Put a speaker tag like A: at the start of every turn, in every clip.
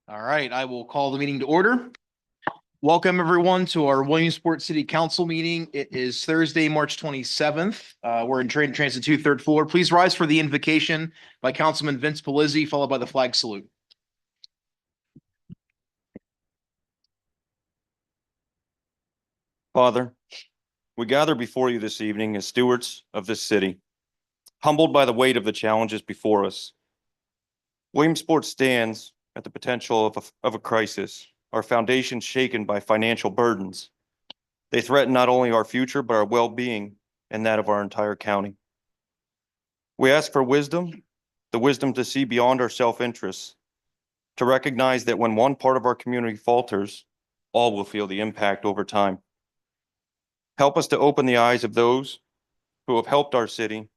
A: All right, I will call the meeting to order. Welcome everyone to our Williamsport City Council meeting. It is Thursday, March 27th. We're in Transit 2, third floor. Please rise for the invocation by Councilman Vince Polizzi, followed by the flag salute.
B: Father, we gather before you this evening as stewards of this city, humbled by the weight of the challenges before us. Williamsport stands at the potential of a crisis, our foundation shaken by financial burdens. They threaten not only our future, but our well-being and that of our entire county. We ask for wisdom, the wisdom to see beyond our self-interests, to recognize that when one part of our community falters, all will feel the impact over time. Help us to open the eyes of those who have helped our city.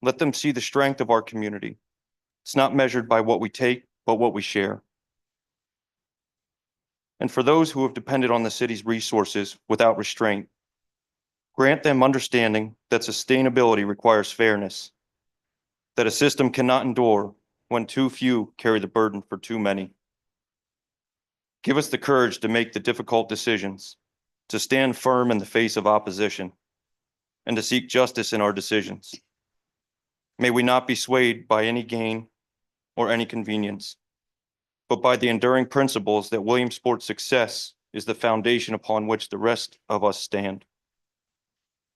B: Let them see the strength of our community. It's not measured by what we take, but what we share. And for those who have depended on the city's resources without restraint, grant them understanding that sustainability requires fairness, that a system cannot endure when too few carry the burden for too many. Give us the courage to make the difficult decisions, to stand firm in the face of opposition, and to seek justice in our decisions. May we not be swayed by any gain or any convenience, but by the enduring principles that Williamsport's success is the foundation upon which the rest of us stand.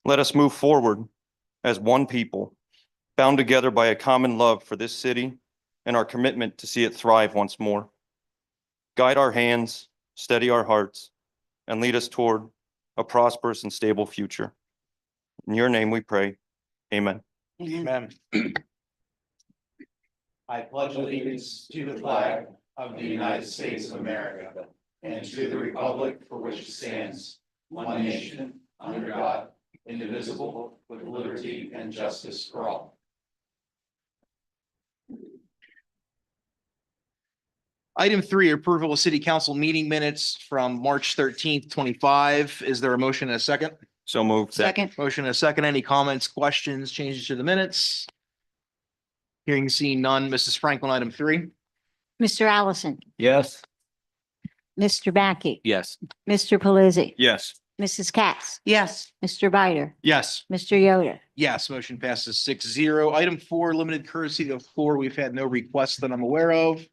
B: Let us move forward as one people, bound together by a common love for this city and our commitment to see it thrive once more. Guide our hands, steady our hearts, and lead us toward a prosperous and stable future. In your name we pray. Amen.
A: Amen.
C: I pledge allegiance to the flag of the United States of America and to the republic for which it stands, one nation, under God, indivisible, with liberty and justice for all.
A: Item 3, approval of city council meeting minutes from March 13th, 25. Is there a motion and a second?
B: So moved.
D: Second.
A: Motion and a second. Any comments, questions, changes to the minutes? Hearing seen none. Mrs. Franklin, item 3.
D: Mr. Allison,
B: Yes.
D: Mr. Mackey,
A: Yes.
D: Mr. Pelisi,
B: Yes.
D: Mrs. Katz,
E: yes,
D: Mr. Bider,
A: Yes.
D: Mr. Yoder.
A: Yes, motion passes 6-0. Item 4, limited courtesy to the floor. We've had no requests that I'm aware of.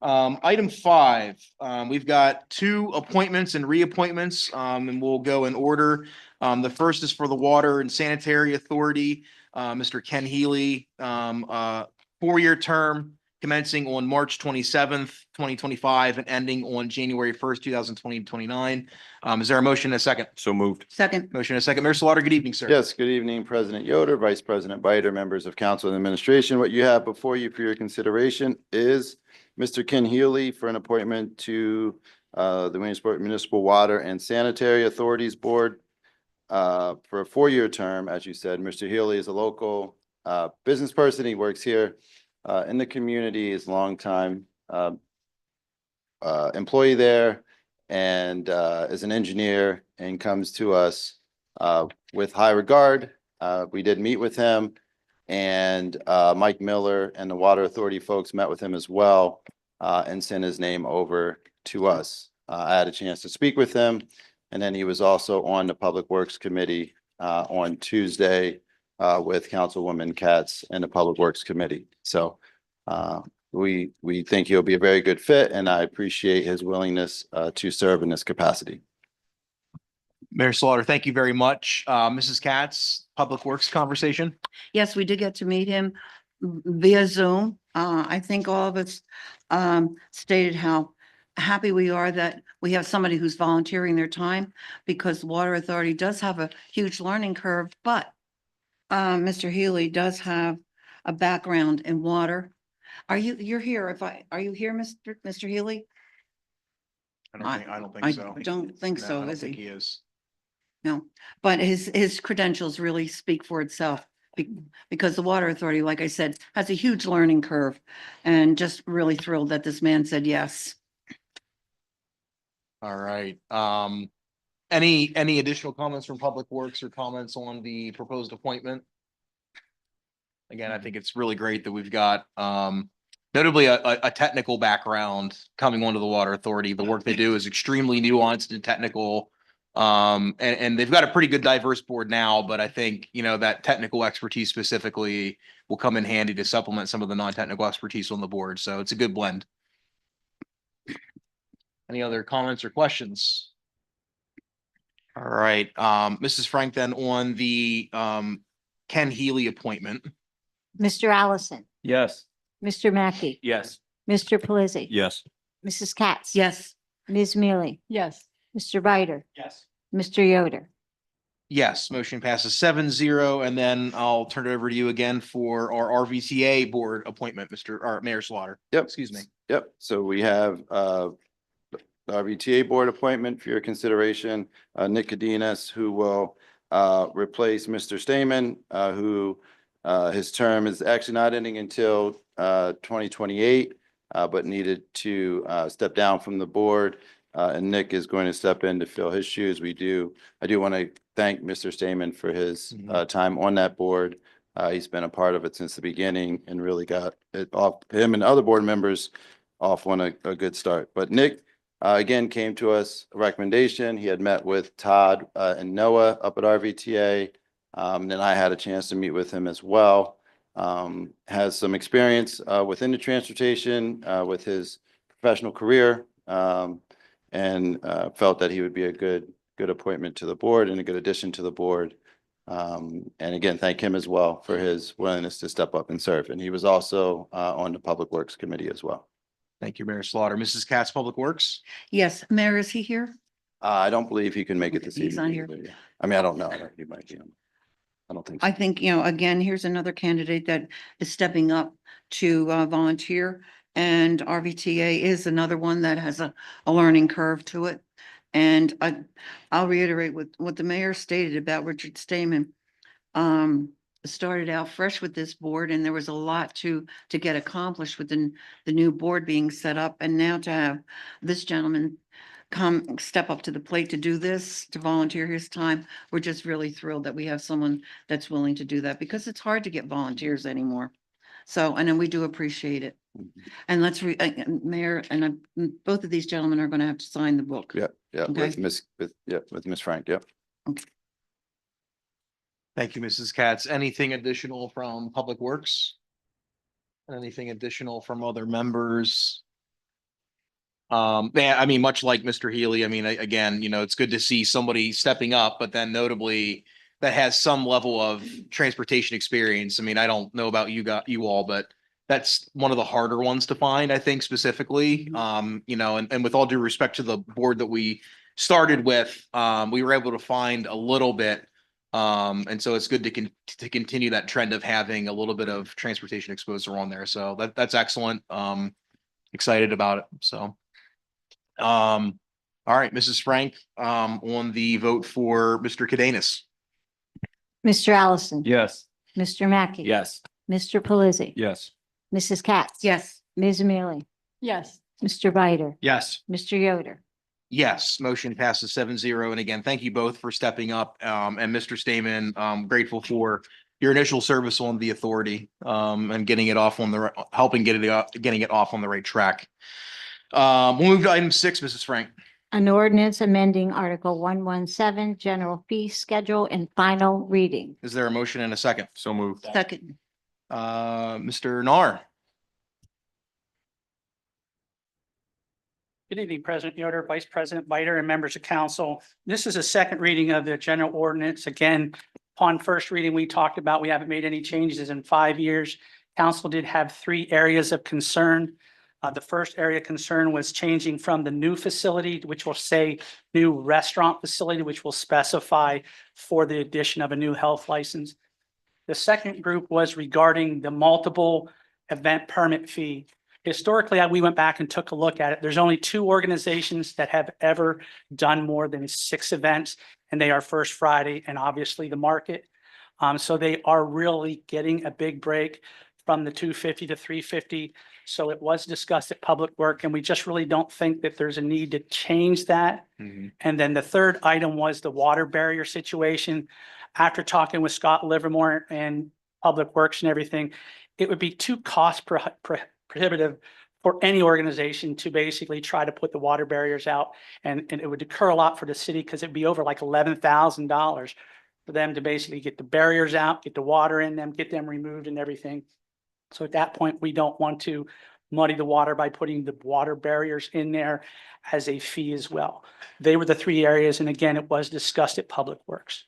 A: Item 5, we've got 2 appointments and reappointments, and we'll go in order. The first is for the Water and Sanitary Authority, Mr. Ken Healy, 4-year term commencing on March 27th, 2025 and ending on January 1st, 2029. Is there a motion and a second?
B: So moved.
E: second,
A: Motion and a second. Mayor Slaughter, good evening, sir.
F: Yes, good evening, President Yoder, Vice President Bider, members of council and administration. What you have before you for your consideration is Mr. Ken Healy for an appointment to the Williamsport Municipal Water and Sanitary Authorities Board for a 4-year term. As you said, Mr. Healy is a local business person. He works here in the community, is a longtime employee there, and is an engineer and comes to us with high regard. We did meet with him, and Mike Miller and the Water Authority folks met with him as well and sent his name over to us. I had a chance to speak with him, and then he was also on the Public Works Committee on Tuesday with Councilwoman Katz and the Public Works Committee. So we think he'll be a very good fit, and I appreciate his willingness to serve in this capacity.
A: Mayor Slaughter, thank you very much. Mrs. Katz, Public Works conversation.
E: yes, we did get to meet him via Zoom. I think all of us stated how happy we are that we have somebody who's volunteering their time, because the Water Authority does have a huge learning curve, but Mr. Healy does have a background in water. You're here, are you here, Mr. Healy?
A: I don't think
E: I
A: so.
E: don't think
A: No,
E: so,
A: I don't
E: is
A: think
E: he?
A: he is.
E: No, but his credentials really speak for itself. Because the Water Authority, like I said, has a huge learning curve, and just really thrilled that this man said yes.
A: All right. Any additional comments from Public Works or comments on the proposed appointment? Again, I think it's really great that we've got, notably a technical background coming onto the Water Authority. The work they do is extremely nuanced and technical. And they've got a pretty good diverse board now, but I think, you know, that technical expertise specifically will come in handy to supplement some of the non-technical expertise on the board. So it's a good blend. Any other comments or questions? All right, Mrs. Frank, then on the Ken Healy appointment.
D: Mr. Allison,
C: Yes.
D: Mr. Mackey,
C: Yes.
D: Mr. Pelisi.
B: Yes.
D: Mrs. Katz.
E: Yes.
D: Ms. Mealy,
E: Yes.
D: Mr. Bider,
C: Yes.
D: Mr. Yoder.
A: Yes, motion passes 7-0, and then I'll turn it over to you again for our RVTA board appointment, Mayor Slaughter.
F: Yep.
A: Excuse me.
F: Yep, so we have the RVTA board appointment for your consideration, Nick Cadenas, who will replace Mr. Stamen, who his term is actually not ending until 2028, but needed to step down from the board. And Nick is going to step in to fill his shoes. I do want to thank Mr. Stamen for his time on that board. He's been a part of it since the beginning and really got it off, him and other board members off on a good start. But Nick, again, came to us a recommendation. He had met with Todd and Noah up at RVTA. Then I had a chance to meet with him as well. Has some experience within the transportation with his professional career, and felt that he would be a good appointment to the board and a good addition to the board. And again, thank him as well for his willingness to step up and serve. And he was also on the Public Works Committee as well.
A: Thank you, Mayor Slaughter. Mrs. Katz, Public Works?
E: Yes. Mayor, is he here?
F: I don't believe he can make it this evening.
E: He's not here.
F: either. I mean, I don't know. He might be on. I don't think so.
E: I think, again, here's another candidate that is stepping up to volunteer. And RVTA is another one that has a learning curve to it. And I'll reiterate what the mayor stated about Richard Stamen. Started out fresh with this board, and there was a lot to get accomplished with the new board being set up. And now to have this gentleman step up to the plate to do this, to volunteer his time, we're just really thrilled that we have someone that's willing to do that, because it's hard to get volunteers anymore. So, and then we do appreciate it. And Mayor, and both of these gentlemen are going to have to sign the book.
F: Yeah,
E: Okay.
F: with Miss Frank, yep.
A: Thank you, Mrs. Katz. Anything additional from Public Works? Anything additional from other members? Yeah, I mean, much like Mr. Healy, I mean, again, you know, it's good to see somebody stepping up, but then notably that has some level of transportation experience. I mean, I don't know about you all, but that's one of the harder ones to find, I think, specifically. You know, and with all due respect to the board that we started with, we were able to find a little bit. And so it's good to continue that trend of having a little bit of transportation exposure on there. So that's excellent. Excited about it. So, all right, Mrs. Frank, on the vote for Mr. Cadenas.
D: Mr. Allison.
C: Yes.
D: Mr. Mackey.
C: Yes.
D: Mr. Pelisi.
C: Yes.
D: Mrs. Katz.
E: Yes.
D: Ms. Mealy,
E: Yes.
D: Mr. Bider,
C: Yes.
D: Mr. Yoder.
A: Yes, motion passes 7-0. And again, thank you both for stepping up. And Mr. Stamen, grateful for your initial service on the authority, and getting it off on getting it off on the right track. We'll move to item 6, Mrs. Frank.
D: An ordinance amending Article 117, General Fee Schedule and final reading.
A: Is there a motion and a second?
B: So moved.
E: Second.
A: Mr. Nar.
G: Good evening, President Yoder, Vice President Bider, and members of council. This is a second reading of the general ordinance. Again, upon first reading, we talked about we haven't made any changes in 5 years. Council did have 3 areas of concern. The first area of concern was changing from the new facility, which will say new restaurant facility, which will specify for the addition of a new health license. The second group was regarding the multiple event permit fee. Historically, we went back and took a look at it. There's only 2 organizations that have ever done more than 6 events, and they are First Friday and obviously the market. So they are really getting a big break from the 250 to 350. So it was discussed at Public Work, and we just really don't think that there's a need to change that. And then the third item was the water barrier situation. After talking with Scott Livermore and Public Works and everything, it would be too prohibitive for any organization to basically try to put the water barriers out. And it would occur a lot for the city because it'd be over like $11,000 for them to basically get the barriers out, get the water in them, get them removed and everything. So at that point, we don't want to muddy the water by putting the water barriers in there as a fee as well. They were the three areas. And again, it was discussed at Public Works.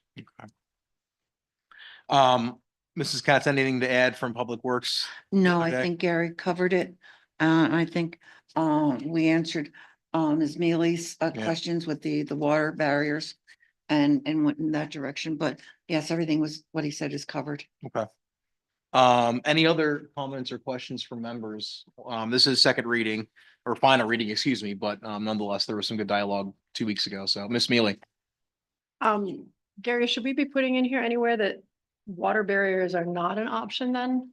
A: Mrs. Katz, anything to add from Public Works?
E: No, I
A: Okay.
E: think Gary covered it. I think, we answered, Ms. Mealy's,
A: Yeah.
E: questions with the water barriers and went in that direction. But yes, everything was, what he said is covered.
A: Okay. Any other comments or questions from members? This is second reading or final reading, excuse me, but nonetheless, there was some good dialogue 2 weeks ago. So Miss Mealy.
H: Gary, should we be putting in here anywhere that water barriers are not an option then?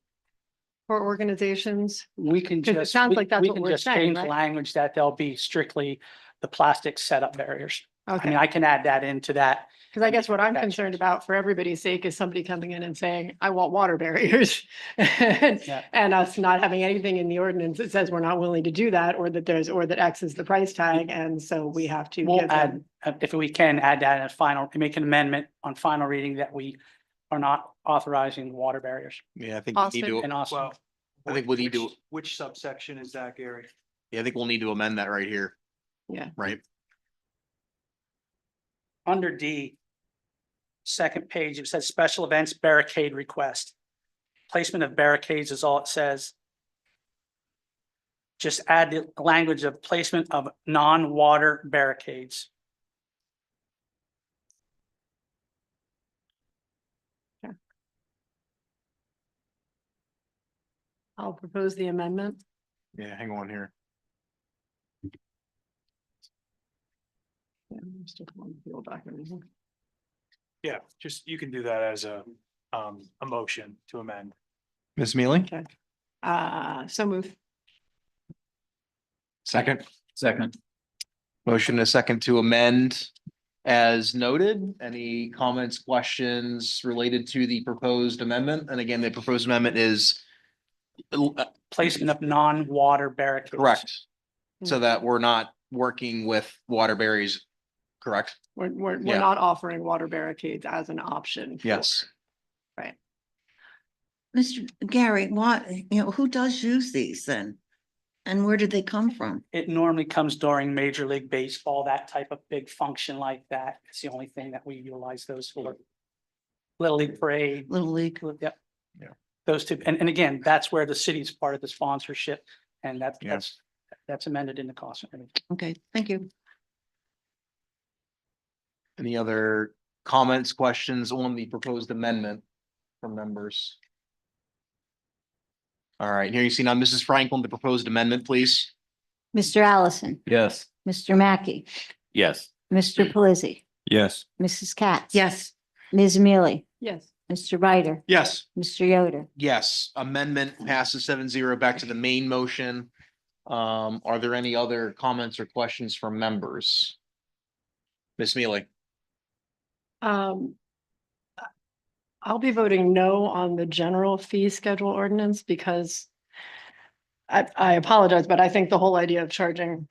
H: For organizations?
G: We can
H: 'Cause it
G: just,
H: sounds
G: we
H: like that's
G: we
H: what
G: can
H: we're
G: just
H: saying,
G: change the
H: right?
G: language that they'll be strictly the plastic setup barriers. I mean,
H: Okay,
G: I can add that into that.
H: because I guess what I'm
G: Gotcha.
H: concerned about for everybody's sake is somebody coming in and saying, I want water barriers. And
G: Yeah.
H: and us not having anything in the ordinance that says we're not willing to do that, or that or that X is the price tag, and so we have to
G: We'll
H: give
G: add,
H: them.
G: if we can add that in a final, make an amendment on final reading that we are not authorizing water barriers.
A: Yeah, I think we need
H: Austin?
A: to,
G: And also,
I: Well,
A: I think we need to,
I: which subsection is that, Gary?
A: yeah, I think we'll need to amend that right here.
H: Yeah.
A: Right.
G: under D, second page, it says special events barricade request. Placement of barricades is all it says. Just add the language of placement of non-water barricades.
H: I'll propose the amendment.
A: Yeah, hang on here.
H: Yeah, I'm still on the old document.
I: Yeah, just, you can do that as a motion to amend.
A: Miss Mealy,
H: Okay. So move.
A: second.
C: Second.
A: Motion a second to amend as noted. Any comments, questions related to the proposed amendment? And again, the proposed amendment is
G: Placement of non-water barricades.
A: correct. So that we're not working with water barriers, correct?
H: We're
A: Yeah.
H: not offering water barricades as an option.
A: Yes.
E: Mr. Gary, what, who does use these then? And where did they come from?
G: It normally comes during Major League Baseball, that type of big function like that. It's the only thing that we utilize those for. Little League Parade.
E: Little League?
G: Yep.
A: Yeah.
G: Those two, and again, that's where the city's part of the sponsorship, and
A: Yeah.
G: that's amended in the cost.
E: Okay, thank you.
A: Any other comments, questions on the proposed amendment from members? All right, here you see now Mrs. Franklin, the proposed amendment, please.
D: Mr. Allison,
C: Yes.
D: Mr. Mackey,
C: Yes.
D: Mr. Pelisi,
C: Yes.
D: Mrs. Katz.
E: Yes,
D: Ms. Mealy,
H: Yes.
D: Mr. Ryder,
A: Yes.
D: Mr. Yoder.
A: Yes, amendment passes 7-0. Back to the main motion. Are there any other comments or questions from members? Miss Mealy,
H: I'll be voting no on the general fee schedule ordinance because I apologize, but I think the whole idea of charging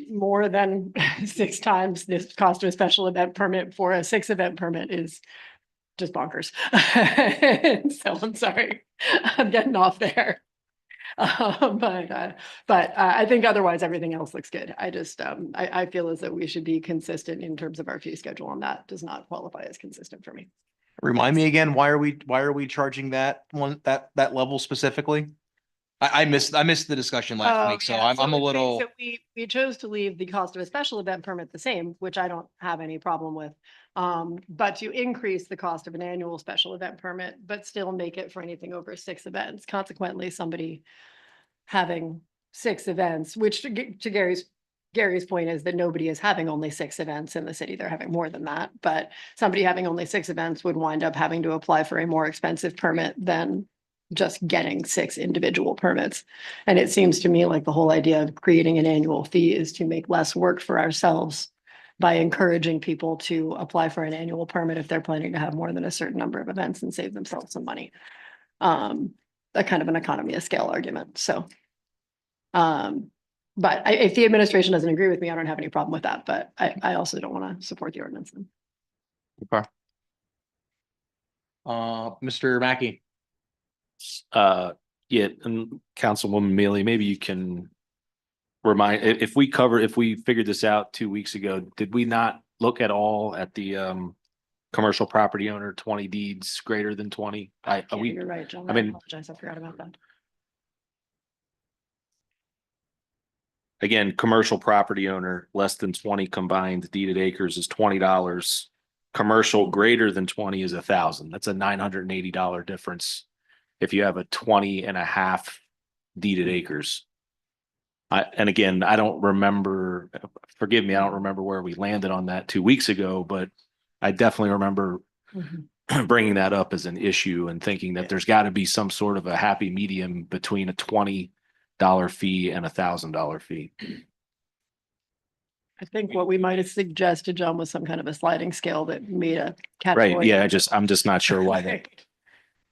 H: more than 6 times this cost of a special event permit for a 6-event permit is just bonkers. So I'm sorry, I'm getting off there. But I think otherwise everything else looks good. I just, I feel as though we should be consistent in terms of our fee schedule, and that does not qualify as consistent for me.
A: remind me again, why are we charging that one, that level specifically? I missed the discussion last week, so
H: Oh, yeah.
A: I'm a
H: it-
A: little,
H: so we chose to leave the cost of a special event permit the same, which I don't have any problem with. But to increase the cost of an annual special event permit, but still make it for anything over 6 events. Consequently, somebody having 6 events, which to Gary's point is that nobody is having only 6 events in the city. They're having more than that, but somebody having only 6 events would wind up having to apply for a more expensive permit than just getting 6 individual permits. And it seems to me like the whole idea of creating an annual fee is to make less work for ourselves by encouraging people to apply for an annual permit if they're planning to have more than a certain number of events and save themselves some money. a kind of an economy of scale argument, so. But if the administration doesn't agree with me, I don't have any problem with that, but I also don't want to support the ordinance.
A: Mr. Mackey.
J: Yeah, and Councilwoman Mealy, maybe you can remind, if we figured this out 2 weeks ago, did we not look at all at the commercial property owner 20 deeds greater than 20?
H: Yeah, you're right, John.
J: I mean-
H: apologize, I forgot about that.
J: Again, commercial property owner less than 20 combined deeded acres is $20. Commercial greater than 20 is $1,000. That's a $980 difference. If you have a 20 and a half deeded acres. And again, I don't remember, forgive me, I don't remember where we landed on that 2 weeks ago, but I definitely remember bringing that up as an issue and thinking that there's got to be some sort of a happy medium between a $20 fee and $1,000 fee.
H: I think what we might have suggested, John, was some kind of a sliding scale that made a
J: Right,
H: category.
J: yeah, I'm just not sure why that,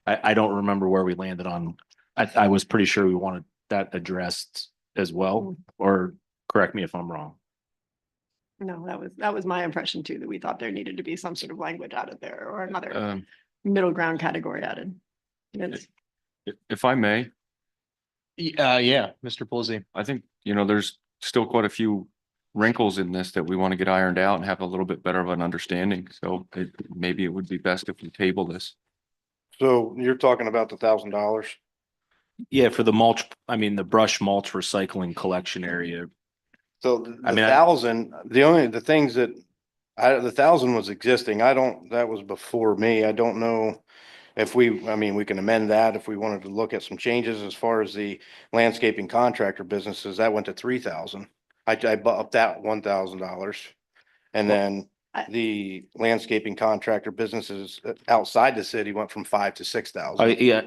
J: I don't remember where we landed on. I was pretty sure we wanted that addressed as well, or correct me if I'm wrong.
H: No, that was my impression too, that we thought there needed to be some sort of language added there or another
J: Um,
H: middle ground category added. It's-
B: If I may,
A: Yeah, Mr. Pulisi.
B: I think, there's still quite a few wrinkles in this that we want to get ironed out and have a little bit better of an understanding. So maybe it would be best if we table this.
K: So you're talking about the $1,000?
J: Yeah, for the mulch, I mean, the brush mulch recycling collection area.
K: So
J: I
K: the
J: mean,
K: 1,000, the things that the 1,000 was existing. That was before me. I don't know if we can amend that if we wanted to look at some changes as far as the landscaping contractor businesses, that went to 3,000. I bought up that $1,000. And then the landscaping contractor businesses outside the city went from 5,000 to 6,000.
J: Yeah,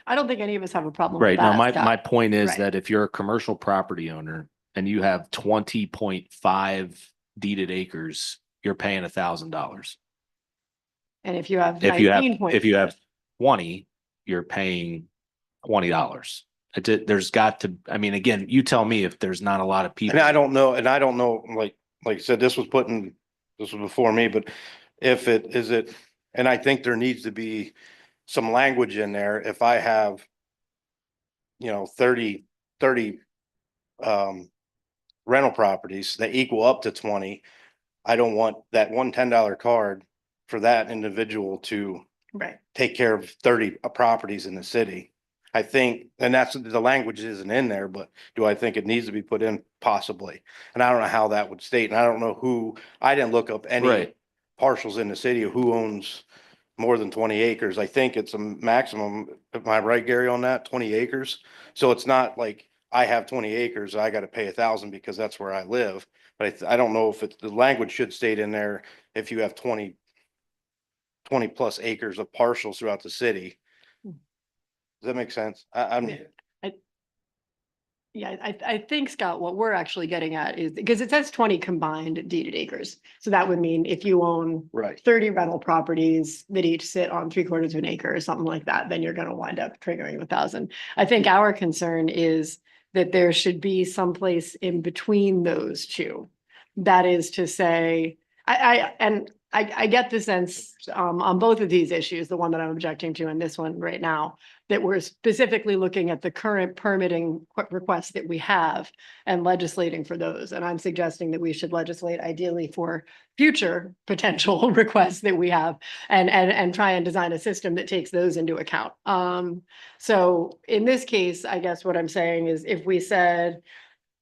H: I don't think any of us have a problem with
J: right. Now,
H: that.
J: my
H: Scott.
J: point is
H: Right.
J: that if you're a commercial property owner and you have 20.5 deeded acres, you're paying $1,000.
H: And if you have
J: If you have
H: 19.5.
J: 20, you're paying $20. There's got to, I mean, again, you tell me if there's not a lot of people.
K: And I don't know, like I said, this was before me, but and I think there needs to be some language in there. If I have, 30 rental properties that equal up to 20, I don't want that one $10 card for that individual to
H: Right.
K: take care of 30 properties in the city. I think, and that's, the language isn't in there, but do I think it needs to be put in? Possibly. And I don't know how that would state, and I don't know I didn't look up any
J: Right.
K: parcels in the city of who owns more than 20 acres. I think it's a maximum, am I right, Gary, on that? 20 acres? So it's not like I have 20 acres, I gotta pay 1,000 because that's where I live. But I don't know if the language should state in there, if you have 20 plus acres of parcels throughout the city. Does that make sense?
H: Yeah, I think, Scott, what we're actually getting at is, because it says 20 combined deeded acres. So that would mean if you own
K: Right.
H: 30 rental properties that each sit on 3/4 of an acre or something like that, then you're going to wind up triggering 1,000. I think our concern is that there should be some place in between those two. That is to say, I get the sense on both of these issues, the one that I'm objecting to and this one right now, that we're specifically looking at the current permitting requests that we have and legislating for those. And I'm suggesting that we should legislate ideally for future potential requests that we have and try and design a system that takes those into account. So in this case, I guess what I'm saying is if we said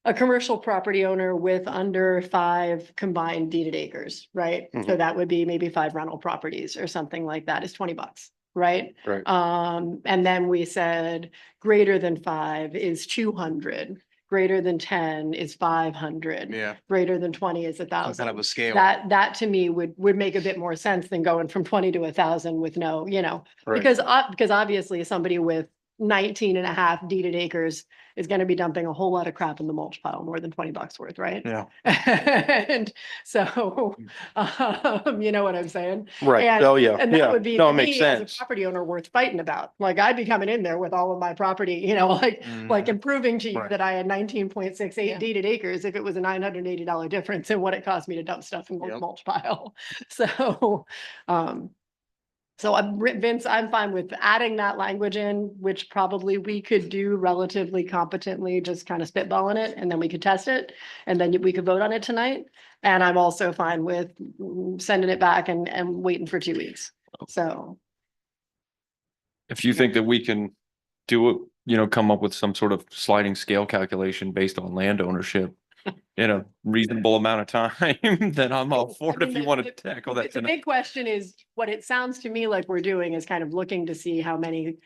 H: a commercial property owner with under 5 combined deeded acres, right? So
K: Mhm.
H: that would be maybe 5 rental properties or something like that is $20, right?
K: Right.
H: And then we said greater than 5 is 200, greater than 10 is 500.
A: Yeah.
H: Greater than 20 is
A: Some kind of
H: 1,000.
A: a scale.
H: That to me would make a bit more sense than going from 20 to 1,000 with no,
K: Right.
H: because obviously somebody with 19 and a half deeded acres is gonna be dumping a whole lot of crap in the mulch pile, more than 20 bucks worth, right?
A: Yeah.
H: And so, you know what I'm saying?
K: Right.
H: And-
K: Oh, yeah.
H: And that
K: Yeah.
H: would be,
K: No,
H: to
K: it makes
H: me, as a
K: sense.
H: property owner, worth fighting about. Like, I'd be coming in there with all of my property, you know, like
A: Mhm.
H: improving to you
K: Right.
H: that I had 19.68
E: Yeah.
H: deeded acres if it was a $980 difference in what it cost me to dump stuff in the
A: Yep.
H: mulch pile. So, Vince, I'm fine with adding that language in, which probably we could do relatively competently, just kind of spitballing it, and then we could test it, and then we could vote on it tonight. And I'm also fine with sending it back and waiting for 2 weeks. So,
B: If you think that we can do it, you know, come up with some sort of sliding scale calculation based on land ownership in a reasonable amount of time, then I'm all for
H: I
B: it
H: mean,
B: if you
H: the-
B: want to tackle that
H: the
B: tonight.
H: big question is, what it sounds to me like we're doing is kind of looking to see how many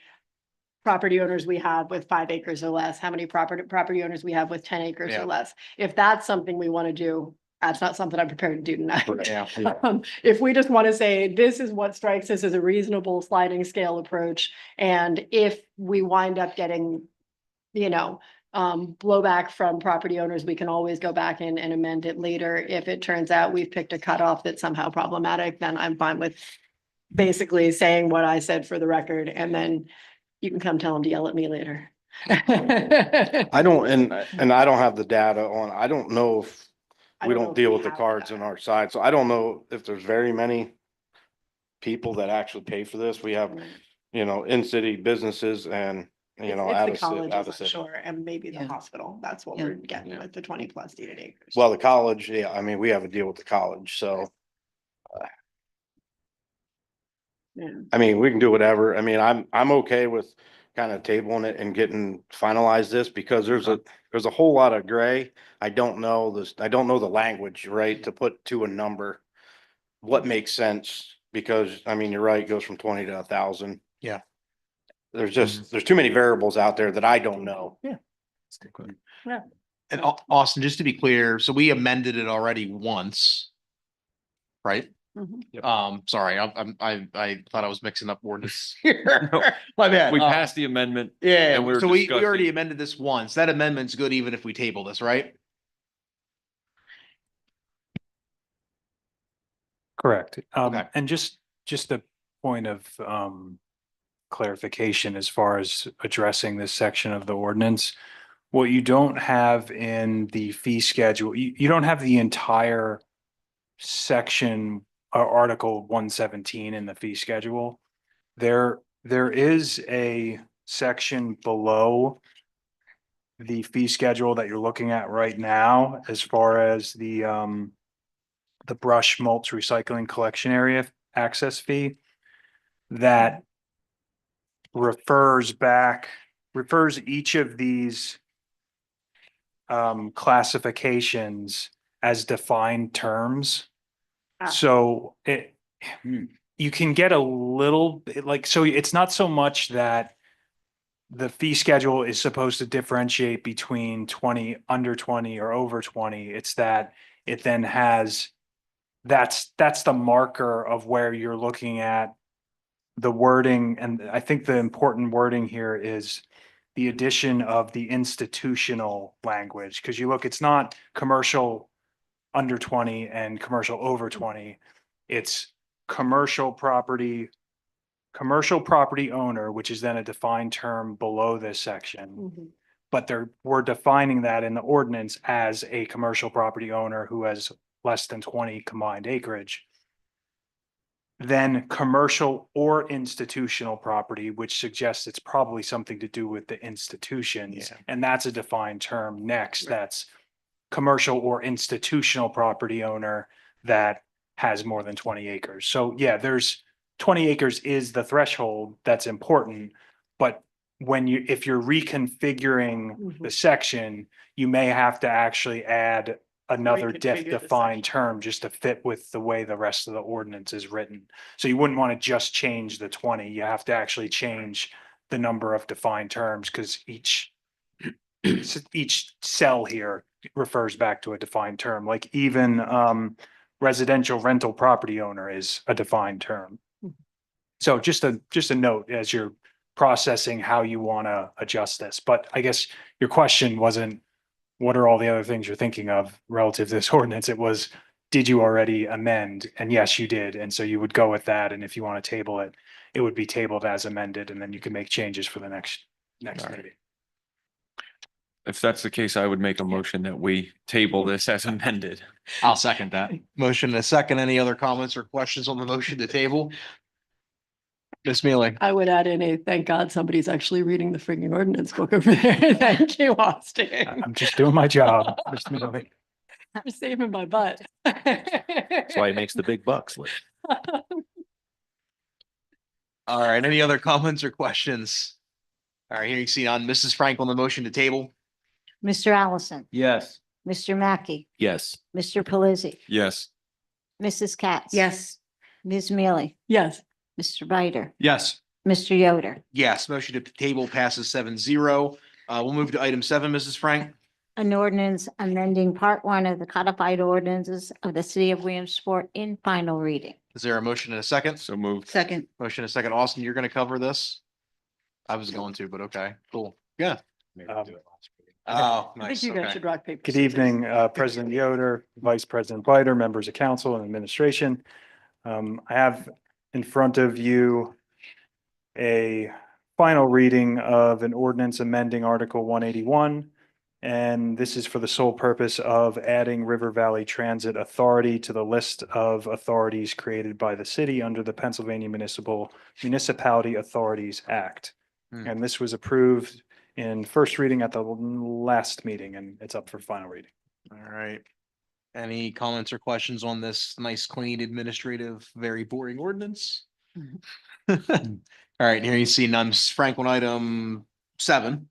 H: property owners we have with 5 acres or less, how many property owners we have with 10 acres
A: Yeah.
H: or less. If that's something we want to do, that's not something I'm prepared to do tonight.
A: Yeah.
H: If we just want to say, this is what strikes us as a reasonable sliding scale approach, and if we wind up getting, you know, blowback from property owners, we can always go back in and amend it later. If it turns out we've picked a cutoff that's somehow problematic, then I'm fine with basically saying what I said for the record, and then you can come tell them to yell at me later.
K: I don't, and I don't have the data on, I don't know if
H: I
K: we
H: don't know
K: don't
H: if
K: deal
H: we
K: with the
H: have
K: cards
H: that.
K: on our side, so I don't know if there's very many people that actually pay for this. We have, you know, in-city businesses and, you know,
H: It's
K: out
H: the
K: of city,
H: colleges,
K: out of
H: I'm
K: city.
H: sure, and maybe the
E: Yeah.
H: hospital. That's what
E: Yeah.
H: we're getting with the 20+ deeded acres.
K: Well, the college, yeah, I mean, we have a deal with the college, so,
H: Yeah.
K: I mean, we can do whatever. I mean, I'm okay with kind of tabling it and getting finalized this because there's a whole lot of gray. I don't know this, I don't know the language, right, to put to a number. What makes sense, because, I mean, you're right, it goes from 20 to 1,000.
A: Yeah.
K: There's too many variables out there that I don't know.
A: And Austin, just to be clear, so we amended it already once. Right?
H: Mhm.
A: Sorry, I thought I was mixing up ordinance here. My bad.
B: We passed the amendment.
A: Yeah,
B: and we were
A: so we
B: discussing.
A: already amended this once. That amendment's good even if we table this, right?
I: Correct.
A: Okay.
I: And just a point of, clarification as far as addressing this section of the ordinance. What you don't have in the fee schedule, you don't have the entire section or Article 117 in the fee schedule. There is a section below the fee schedule that you're looking at right now, as far as the brush mulch recycling collection area access fee, that refers each of these classifications as defined terms.
H: Ah.
I: So you can get a little bit like, so it's not so much that the fee schedule is supposed to differentiate between 20, under 20 or over 20. It's that it then has, that's the marker of where you're looking at the wording. And I think the important wording here is the addition of the institutional language. Because you look, it's not commercial under 20 and commercial over 20. It's commercial property owner, which is then a defined term below this section.
H: Mhm.
I: But we're defining that in the ordinance as a commercial property owner who has less than 20 combined acreage. Then commercial or institutional property, which suggests it's probably something to do with the institutions.
A: Yeah.
I: And that's a defined term next. That's commercial or institutional property owner that has more than 20 acres. So yeah, there's 20 acres is the threshold that's important. But if you're reconfiguring the section, you may have to actually add another
H: Reconfigure the
I: defined
H: section.
I: term just to fit with the way the rest of the ordinance is written. So you wouldn't want to just change the 20. You have to actually change the number of defined terms, because each cell here refers back to a defined term. Like even residential rental property owner is a defined term. So just a note as you're processing how you want to adjust this. But I guess your question wasn't, what are all the other things you're thinking of relative to this ordinance? It was, did you already amend? And yes, you did. And so you would go with that. And if you want to table it, it would be tabled as amended, and then you can make changes for the next meeting.
L: If that's the case, I would make a motion that we table this as amended.
J: I'll second that.
A: Motion and a second. Any other comments or questions on the motion to table? Ms. Mealy?
H: I would add in a, thank God somebody's actually reading the freaking ordinance book over there. Thank you, Austin.
I: I'm just doing my job. Mr. Miller.
H: You're saving my butt.
J: That's why he makes the big bucks. Lee.
A: All right, any other comments or questions? All right, here you see on Mrs. Frank on the motion to table.
D: Mr. Allison,
L: Yes.
D: Mr. Mackey,
J: Yes.
D: Mr. Pelisi,
L: Yes.
D: Mrs. Katz.
E: Yes.
D: Ms. Mealy,
H: Yes,
D: Mr. Bider,
A: Yes.
D: Mr. Yoder.
A: Yes, motion to table passes 7-0. We'll move to item 7, Mrs. Frank.
D: An ordinance amending part 1 of the codified ordinances of the city of Williamsport in final reading.
A: Is there a motion and a second?
L: So moved.
E: Second.
A: Motion and a second. Austin, you're gonna cover this? I was going to, but okay, cool. Yeah. Oh,
H: I think
A: nice.
H: you guys
A: Okay.
H: should rock, paper.
I: Good
H: scissors.
I: evening, President Yoder, Vice President Bider, members of council and administration. I have in front of you a final reading of an ordinance amending Article 181. And this is for the sole purpose of adding River Valley Transit Authority to the list of authorities created by the city under the Pennsylvania Municipality Authorities Act. And this was approved in first reading at the last meeting, and it's up for final reading.
A: All right. Any comments or questions on this nice, clean, administrative, very boring ordinance? All right, here you see none. Mrs. Frank on item 7.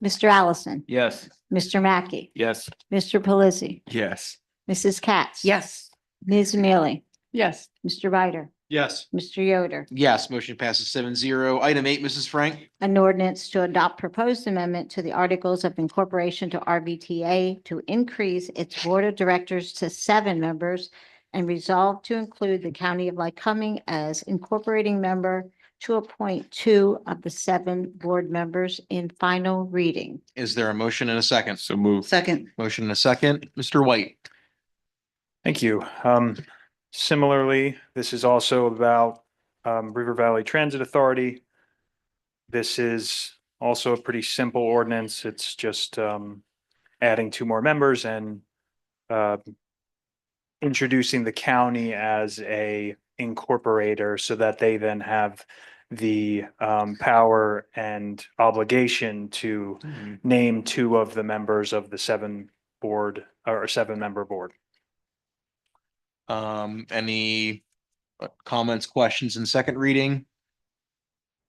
D: Mr. Allison,
L: Yes.
D: Mr. Mackey,
L: Yes.
D: Mr. Pelisi,
L: Yes.
D: Mrs. Katz.
E: Yes.
D: Ms. Mealy,
H: Yes,
D: Mr. Bider,
A: Yes.
D: Mr. Yoder.
A: Yes, motion passes 7-0. Item 8, Mrs. Frank.
D: An ordinance to adopt proposed amendment to the Articles of Incorporation to RVTA to increase its board of directors to 7 members and resolve to include the county of Lycoming as incorporating member to appoint 2 of the 7 board members in final reading.
A: Is there a motion and a second?
L: So moved.
E: Second.
A: Motion and a second. Mr. White.
I: Thank you. Similarly, this is also about River Valley Transit Authority. This is also a pretty simple ordinance. It's just adding 2 more members and introducing the county as a incorporator so that they then have the power and obligation to name 2 of the members of the 7-member board.
A: Any comments, questions in second reading?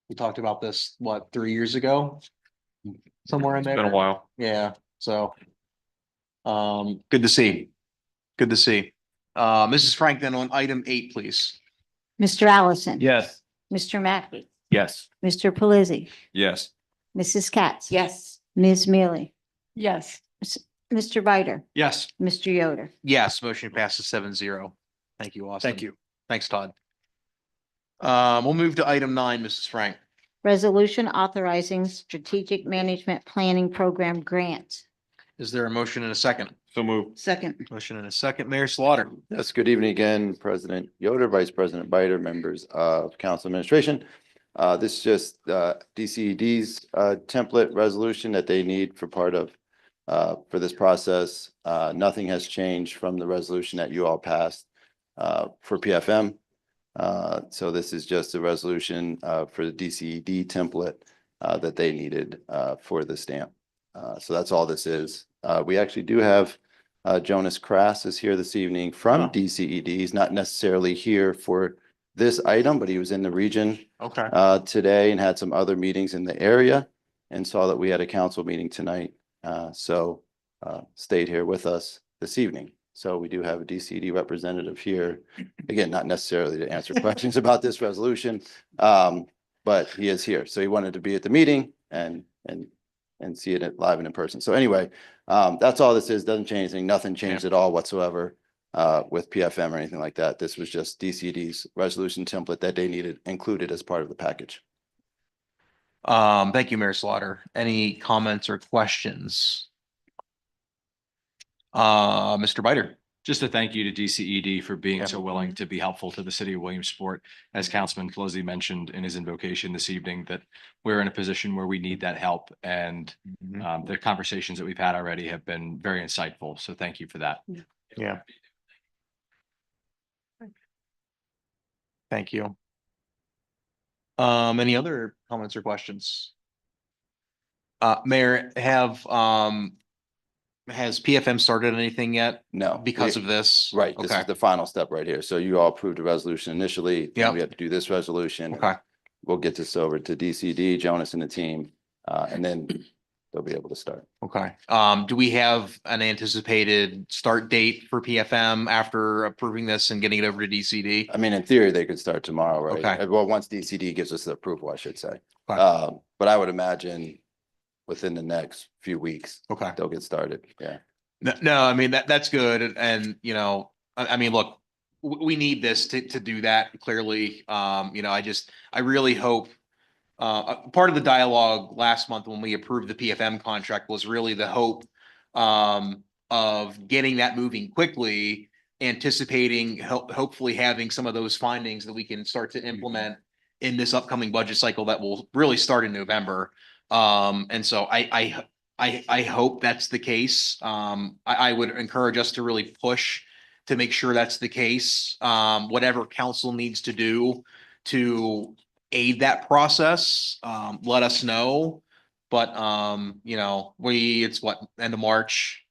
A: We talked about this, 3 years ago? Somewhere in
L: It's
A: there.
L: been a while.
A: Yeah, so. Good to see. Good to see. Mrs. Frank, then on item 8, please.
D: Mr. Allison.
L: Yes.
D: Mr. Mackey,
J: Yes.
D: Mr. Pelisi,
L: Yes.
D: Mrs. Katz.
E: Yes.
D: Ms. Mealy,
H: yes,
D: Mr. Bider,
A: Yes.
D: Mr. Yoder.
A: Yes, motion passes 7-0. Thank you, Austin.
I: Thank you.
A: Thanks, Todd. We'll move to item 9, Mrs. Frank.
D: Resolution authorizing strategic management planning program grant.
A: Is there a motion and a second?
L: So moved.
E: Second.
A: Motion and a second. Mayor Slaughter.
F: Yes, good evening again, President Yoder, Vice President Bider, members of council administration. This is just DCED's template resolution that they need for part of for this process. Nothing has changed from the resolution that you all passed for PFM. So this is just a resolution for the DCED template that they needed for the stamp. So that's all this is. We actually do have Jonas Krass is here this evening from DCED. He's not necessarily here for this item, but he was in the region
A: Okay.
F: today and had some other meetings in the area and saw that we had a council meeting tonight. So stayed here with us this evening. So we do have a DCED representative here. Again, not necessarily to answer questions about this resolution, but he is here. So he wanted to be at the meeting and see it live and in person. So anyway, that's all this is. Doesn't change anything. Nothing changed at all whatsoever with PFM or anything like that. This was just DCED's resolution template that they needed included as part of the package.
A: Thank you, Mayor Slaughter. Any comments or questions? Mr. Biter.
J: Just a thank you to DCED for being
A: Yeah.
J: so willing to be helpful to the city of Williamsport. As Councilman Pelosi mentioned in his invocation this evening, that we're in a position where we need that help. And the conversations that we've had already have been very insightful. So thank you for that.
A: Yeah. Thank you. Any other comments or questions? Mayor, has PFM started anything yet
F: No.
A: because of this?
F: Right, this
A: Okay,
F: is the final step right here. So you all approved the resolution initially. then
A: Yep.
F: We have to do this resolution.
A: okay,
F: We'll get this over to DCD, Jonas and the team, and then they'll be able to start.
A: okay. Do we have an anticipated start date for PFM after approving this and getting it over to DCD?
F: I mean, in theory, they could start tomorrow, right?
A: Okay.
F: Well, once DCD gives us the approval, I should say.
A: Okay.
F: But I would imagine within the next few weeks,
A: Okay.
F: they'll get started. Yeah.
A: No, I mean, that's good. And, you know, I mean, look, we need this to do that clearly. You know, I really hope part of the dialogue last month when we approved the PFM contract was really the hope of getting that moving quickly, anticipating hopefully having some of those findings that we can start to implement in this upcoming budget cycle that will really start in November. And so I hope that's the case. I would encourage us to really push to make sure that's the case. Whatever council needs to do to aid that process, let us know. But, you know, it's what, end of March?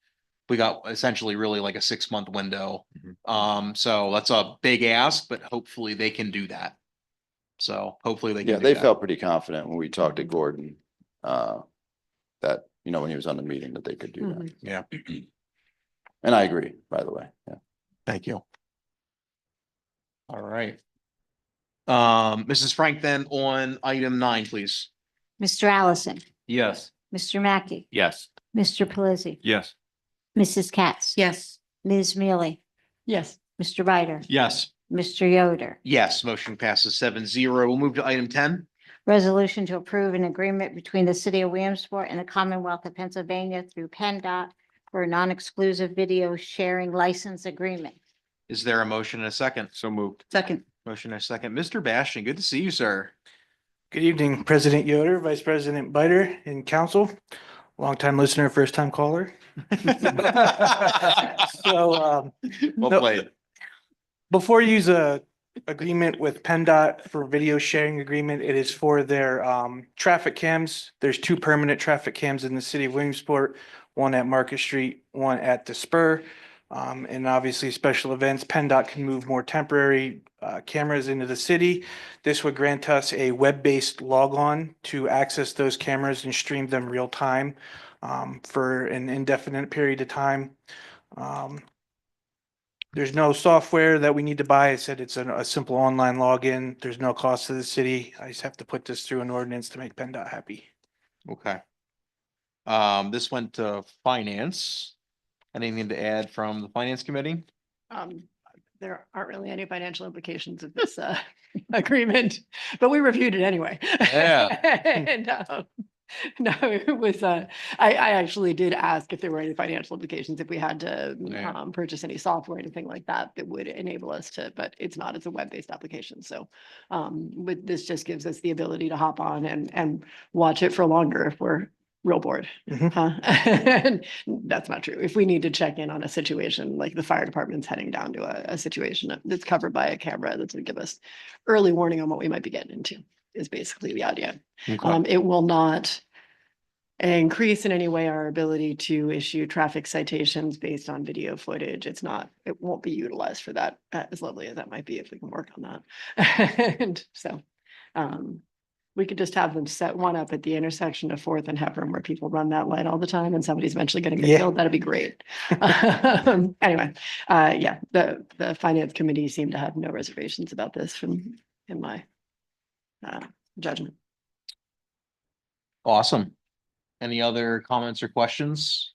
A: We got essentially really like a 6-month window. So that's a big ask, but hopefully they can do that. So hopefully they can.
F: Yeah,
A: do
F: they
A: that.
F: felt pretty confident when we talked to Gordon, that, you know, when he was on the meeting that they could do that.
A: Yeah.
F: And I agree, by the way. Yeah.
A: Thank you. All right. Mrs. Frank, then on item 9, please.
D: Mr. Allison,
L: Yes.
D: Mr. Mackey,
J: Yes.
D: Mr. Pelisi,
L: Yes.
D: Mrs. Katz.
E: Yes.
D: Ms. Mealy,
H: Yes.
D: Mr. Biter,
J: Yes.
D: Mr. Yoder.
A: Yes, motion passes 7-0. We'll move to item 10.
D: Resolution to approve an agreement between the city of Williamsport and the Commonwealth of Pennsylvania through PennDOT for a non-exclusive video sharing license agreement.
A: Is there a motion and a second?
L: So moved.
E: Second.
A: Motion and a second. Mr. Bastian, good to see you, sir.
I: Good evening, President Yoder, Vice President Biter, and council. Longtime listener, first time caller. So,
A: Well
I: no-
A: played.
I: before you use a agreement with PennDOT for video sharing agreement, it is for their traffic cams. There's 2 permanent traffic cams in the city of Williamsport, one at Market Street, one at the Spur. And obviously special events, PennDOT can move more temporary cameras into the city. This would grant us a web-based logon to access those cameras and stream them real time for an indefinite period of time. There's no software that we need to buy. I said it's a simple online login. There's no cost to the city. I just have to put this through an ordinance to make PennDOT happy.
A: Okay. This went to finance. Anything to add from the finance committee?
H: There aren't really any financial implications of this agreement, but we reviewed it anyway.
A: Yeah.
H: And no, it was, I actually did ask if there were any financial implications, if we had to
A: Yeah.
H: purchase any software, or anything like that, that would enable us to, but it's not, it's a web-based application. So with this just gives us the ability to hop on and watch it for longer if we're real bored.
I: Mhm.
H: And that's not true. If we need to check in on a situation, like the fire department's heading down to a situation that's covered by a camera, that's gonna give us early warning on what we might be getting into, is basically the idea.
A: Okay.
H: It will not increase in any way our ability to issue traffic citations based on video footage. It's not, it won't be utilized for that, as lovely as that might be, if we can work on that. And so, we could just have them set one up at the intersection of 4th and Hepburn where people run that light all the time and somebody's eventually gonna get
I: Yeah.
H: killed. That'd be great. Anyway, yeah, the finance committee seemed to have no reservations about this in my judgment.
A: Awesome. Any other comments or questions?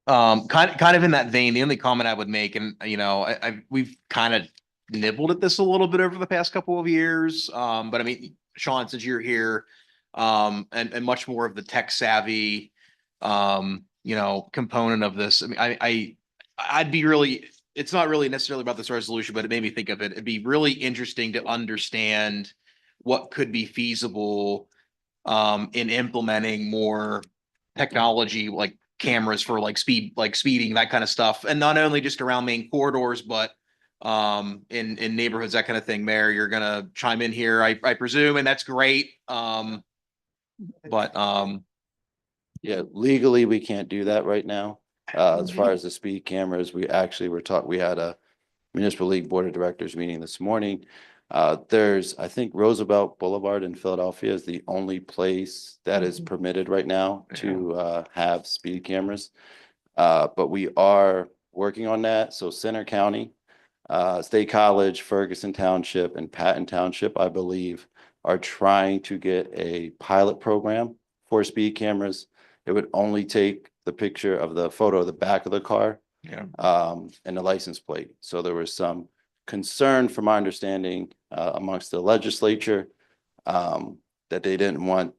A: Kind of in that vein, the only comment I would make, and you know, we've kind of nibbled at this a little bit over the past couple of years. But I mean, Sean, since you're here, and much more of the tech savvy, component of this. I mean, I'd be really, it's not really necessarily about this resolution, but it made me think of it. It'd be really interesting to understand what could be feasible in implementing more technology like cameras for like speeding, that kind of stuff. And not only just around main corridors, but in neighborhoods, that kind of thing. Mayor, you're gonna chime in here, I presume, and that's great. But
F: Yeah, legally, we can't do that right now. As far as the speed cameras, we actually we had a municipal league board of directors meeting this morning. There's, I think Roosevelt Boulevard in Philadelphia is the only place that is permitted right now to have speed cameras. But we are working on that. So Center County, State College, Ferguson Township, and Patton Township, I believe, are trying to get a pilot program for speed cameras. It would only take the picture of the photo of the back of the car.
A: Yeah.
F: And the license plate. So there was some concern, from my understanding, amongst the legislature, that they didn't want,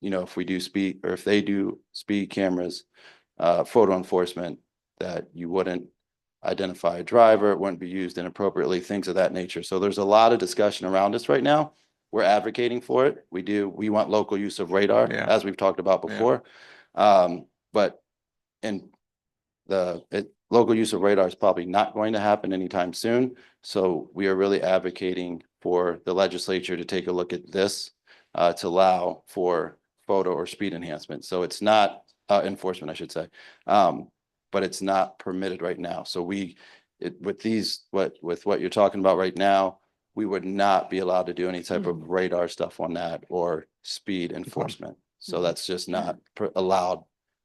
F: if we do speed, or if they do speed cameras, photo enforcement, that you wouldn't identify a driver, it wouldn't be used inappropriately, things of that nature. So there's a lot of discussion around this right now. We're advocating for it. We want local use of radar,
A: Yeah.
F: as we've talked about before. But in local use of radar is probably not going to happen anytime soon. So we are really advocating for the legislature to take a look at this, to allow for photo or speed enhancement. So it's not enforcement, I should say. But it's not permitted right now. So with what you're talking about right now, we would not be allowed to do any type of radar stuff on that or speed enforcement. So that's just not allowed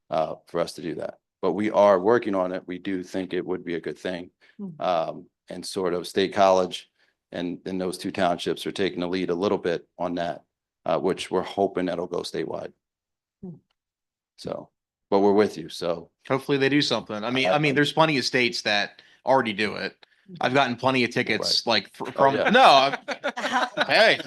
F: for us to do that. But we are working on it. We do think it would be a good thing. And sort of State College and those two townships are taking the lead a little bit on that, which we're hoping that'll go statewide. So, but we're with you. So
A: hopefully they do something. I mean, there's plenty of states that already do it. I've gotten plenty of tickets like from,
F: yeah.
A: no, hey,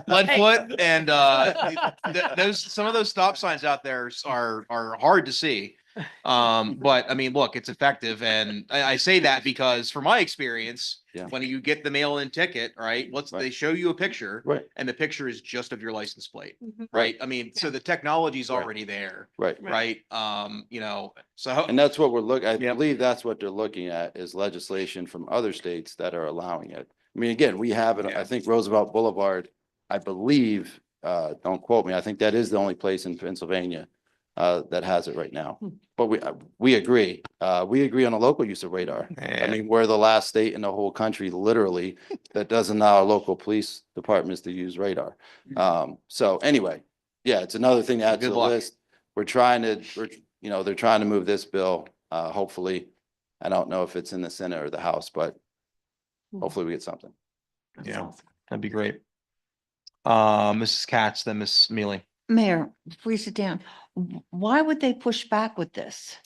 A: Leadfoot and some of those stop signs out there are hard to see. But I mean, look, it's effective. And I say that because from my experience,
F: Yeah.
A: when you get the mail-in ticket, right, they show you a picture,
F: Right.
A: and the picture is just of your license plate,
H: Mhm.
A: right? I mean, so the technology's
F: Right.
A: already there,
F: right.
A: right? So
F: And that's what we're looking, I
A: Yep.
F: believe that's what they're looking at, is legislation from other states that are allowing it. I mean, again, we have it,
A: Yeah.
F: I think Roosevelt Boulevard, I believe, don't quote me, I think that is the only place in Pennsylvania that has it right now. But we agree. We agree on the local use of radar. I mean, we're the last state in the whole country, literally, that doesn't allow local police departments to use radar. So anyway, yeah, it's another thing to add to
A: Good
F: the
A: luck.
F: list. They're trying to move this bill, hopefully. I don't know if it's in the Senate or the House, but hopefully we get something.
A: yeah, that'd be great. Mrs. Katz, then Miss Mealy.
E: Mayor, before you sit down, why would they push back with this?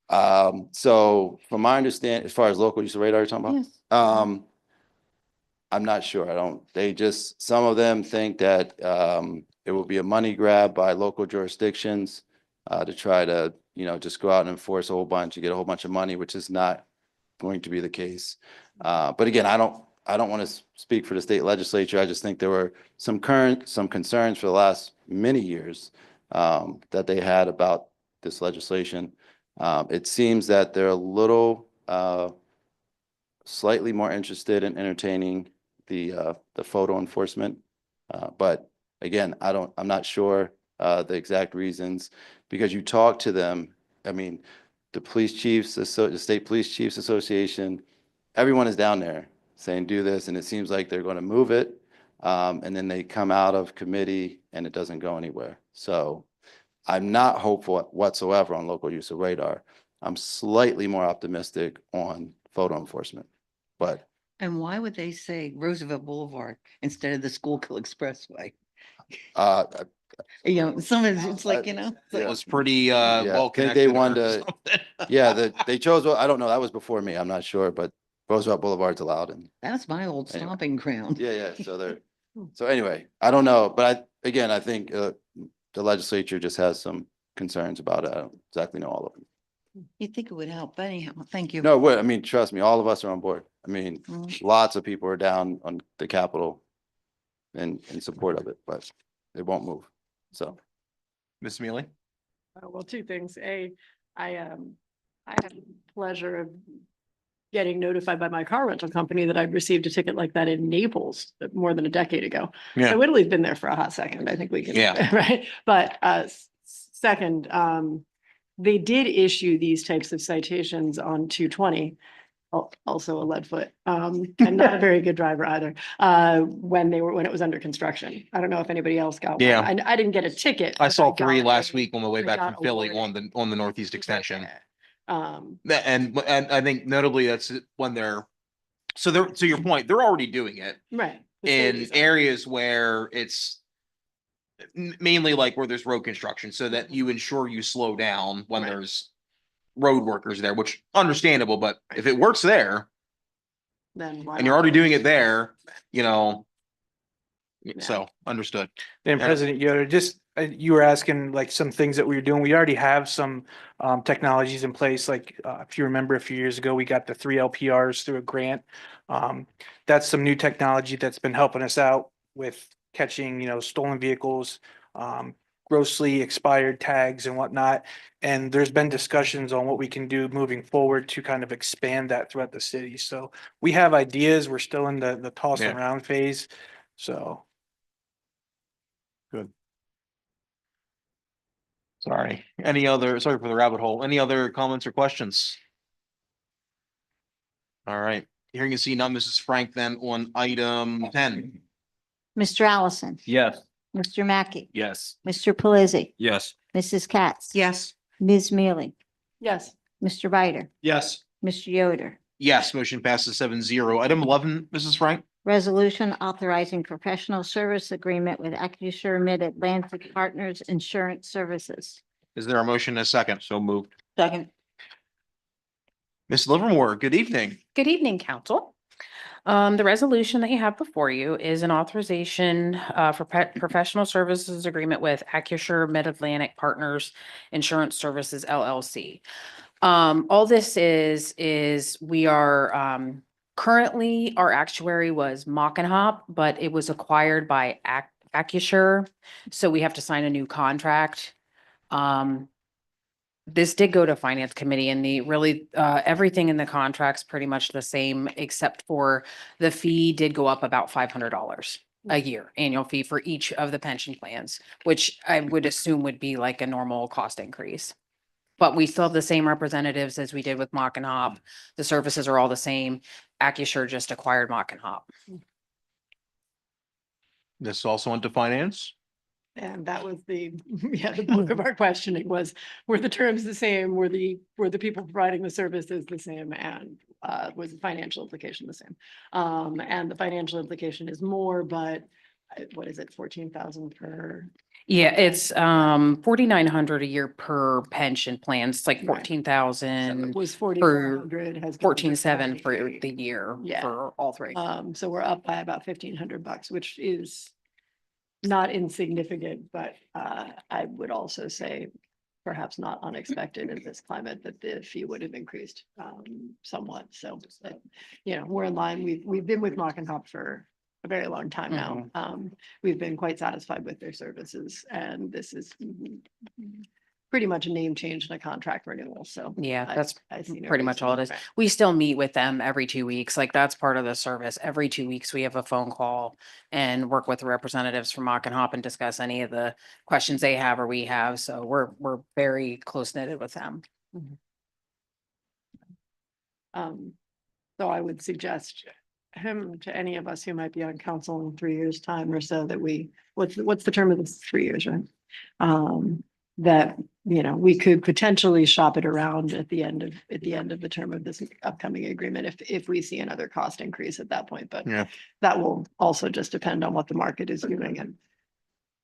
F: So from my understanding, as far as local use of radar, you're talking about?
E: Yes.
F: I'm not sure. Some of them think that it will be a money grab by local jurisdictions to try to, just go out and enforce a whole bunch, you get a whole bunch of money, which is not going to be the case. But again, I don't want to speak for the state legislature. I just think there were some concerns for the last many years that they had about this legislation. It seems that they're a little slightly more interested in entertaining the photo enforcement. But again, I'm not sure the exact reasons, because you talk to them. I mean, the police chiefs, the State Police Chiefs Association, everyone is down there saying, do this. And it seems like they're going to move it. And then they come out of committee and it doesn't go anywhere. So I'm not hopeful whatsoever on local use of radar. I'm slightly more optimistic on photo enforcement, but
E: And why would they say Roosevelt Boulevard instead of the Schuylkill Expressway? Some of it's like, it's
A: It
E: like-
A: was pretty
F: yeah,
A: well
F: I think
A: connected.
F: they
A: or
F: wanted to,
A: something.
F: yeah, they chose, I don't know, that was before me, I'm not sure, but Roosevelt Boulevard's allowed and,
E: That's my old
F: Anyway.
E: stomping ground.
F: yeah, so so anyway, I don't know, but again, I think, the legislature just has some concerns about it. I don't exactly know all of them.
E: You'd think it would help, but anyhow, thank you.
F: No, what, I mean, trust me, all of us are on board. I mean,
E: Mhm.
F: lots of people are down on the Capitol in support of it, but it won't move. So,
A: Ms. Mealy?
H: Well, two things. I had the pleasure of getting notified by my car rental company that I'd received a ticket like that in Naples more than a decade ago.
A: Yeah.
H: So Italy's been there for a hot second. I think we can.
A: Yeah.
H: Right. But second, they did issue these types of citations on 220. Also a lead foot. I'm not a very good driver either. When it was under construction. I don't know if anybody else got one.
A: Yeah.
H: I didn't get a ticket.
A: I
H: but
A: saw
H: got
A: 3 last
H: a-
A: week on my way
H: I
A: back
H: got
A: from Philly
H: a
A: on the Northeast extension.
H: Um,
A: And I think notably that's when so to your point, they're already doing it
H: right. the
A: in
H: cities are.
A: areas where it's mainly like where there's road construction, so that you ensure you slow down when
H: Right.
A: there's road workers there, which understandable, but if it works there
H: Then why
A: and you're
H: not?
A: already doing it there, so understood.
I: Then
A: Yeah.
I: President Yoder, just, you were asking like some things that we were doing. We already have some technologies in place. Like, if you remember a few years ago, we got the 3 LPRs through a grant. That's some new technology that's been helping us out with catching, stolen vehicles, grossly expired tags and whatnot. And there's been discussions on what we can do moving forward to kind of expand that throughout the city. So we have ideas. We're still in the tossing
A: Yeah.
I: around phase. So.
A: Sorry for the rabbit hole. Any other comments or questions? All right, hearing and seeing none, Mrs. Frank, then on item 10.
D: Mr. Allison.
J: Yes.
D: Mr. Mackey.
J: Yes.
D: Mr. Pelisi.
L: Yes.
D: Mrs. Katz.
E: Yes,
D: Ms. Mealy.
H: Yes,
D: Mr. Bider.
J: Yes.
D: Mr. Yoder.
A: Yes, motion passes 7-0. Item 11, Mrs. Frank?
D: Resolution authorizing professional service agreement with AccuSure Mid-Atlantic Partners Insurance Services.
A: Is there a motion and a second?
J: So moved.
E: second,
A: Ms. Livermore, good evening.
M: Good evening, council. The resolution that you have before you is an authorization for professional services agreement with AccuSure Mid-Atlantic Partners Insurance Services LLC. All this is we are currently, our actuary was Mock and Hop, but it was acquired by AccuSure. So we have to sign a new contract. This did go to finance committee and everything in the contract's pretty much the same, except for the fee did go up about $500 a year, annual fee for each of the pension plans, which I would assume would be like a normal cost increase. But we still have the same representatives as we did with Mock and Hop. The services are all the same. AccuSure just acquired Mock and Hop.
A: This also went to finance?
H: and that was the bulk of our questioning was, were the terms the same? Were the people providing the services the same? And was the financial implication the same? And the financial implication is more, but what is it, 14,000 per?
M: Yeah, it's 4,900 a year per pension plan. It's like
H: Right.
M: 14,000,
H: Was 4,400 has. gone to
M: 14,700 for
H: 43.
M: the year
H: Yeah.
M: for all three.
H: So we're up by about $1,500, which is not insignificant, but I would also say perhaps not unexpected in this climate that the fee would have increased somewhat. So, we're in line. We've been with Mock and Hop for a very long time now. We've been quite satisfied with their services, and this is pretty much a name change and a contract renewal. So
M: Yeah,
H: I-
M: that's
H: I see no
M: pretty much all it is.
H: reason.
M: We still meet with them every 2 weeks. Like that's part of the service. Every 2 weeks, we have a phone call and work with the representatives from Mock and Hop and discuss any of the questions they have or we have. So we're very close knitted with them.
H: So I would suggest him to any of us who might be on council in 3 years' time or so that what's the term of this, 3 years, right? That, we could potentially shop it around at the end of the term of this upcoming agreement if we see another cost increase at that point, but
A: Yeah.
H: that will also just depend on what the market is doing and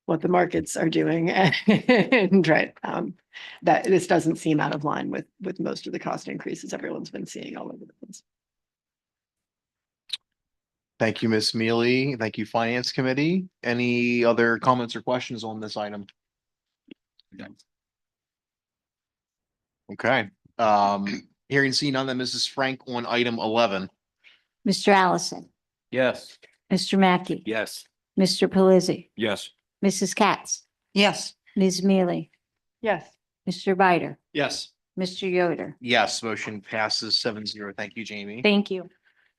H: what the markets are doing. And right, that this doesn't seem out of line with most of the cost increases everyone's been seeing all over the place.
A: Thank you, Ms. Mealy. Thank you, Finance Committee. Any other comments or questions on this item? Okay, hearing seen none, then Mrs. Frank on item 11.
D: Mr. Allison,
L: Yes.
D: Mr. Mackey.
J: Yes.
D: Mr. Pelisi,
L: Yes.
D: Mrs. Katz,
E: Yes.
D: Ms. Mealy,
H: Yes.
D: Mr. Bider,
A: Yes.
D: Mr. Yoder.
A: Yes, motion passes 7-0. Thank you, Jamie.
M: Thank you.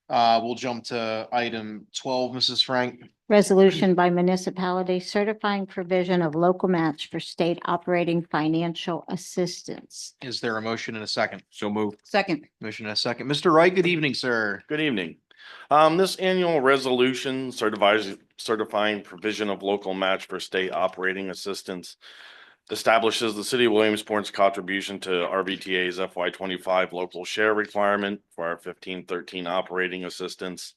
A: We'll jump to item 12, Mrs. Frank.
D: Resolution by municipality certifying provision of local match for state operating financial assistance.
A: Is there a motion and a second?
L: So moved.
E: Second.
A: Motion and a second. Mr. Wright, good evening, sir.
N: Good evening. This annual resolution certifying provision of local match for state operating assistance establishes the city of Williamsport's contribution to RVTA's FY 25 local share requirement for our 1513 operating assistance.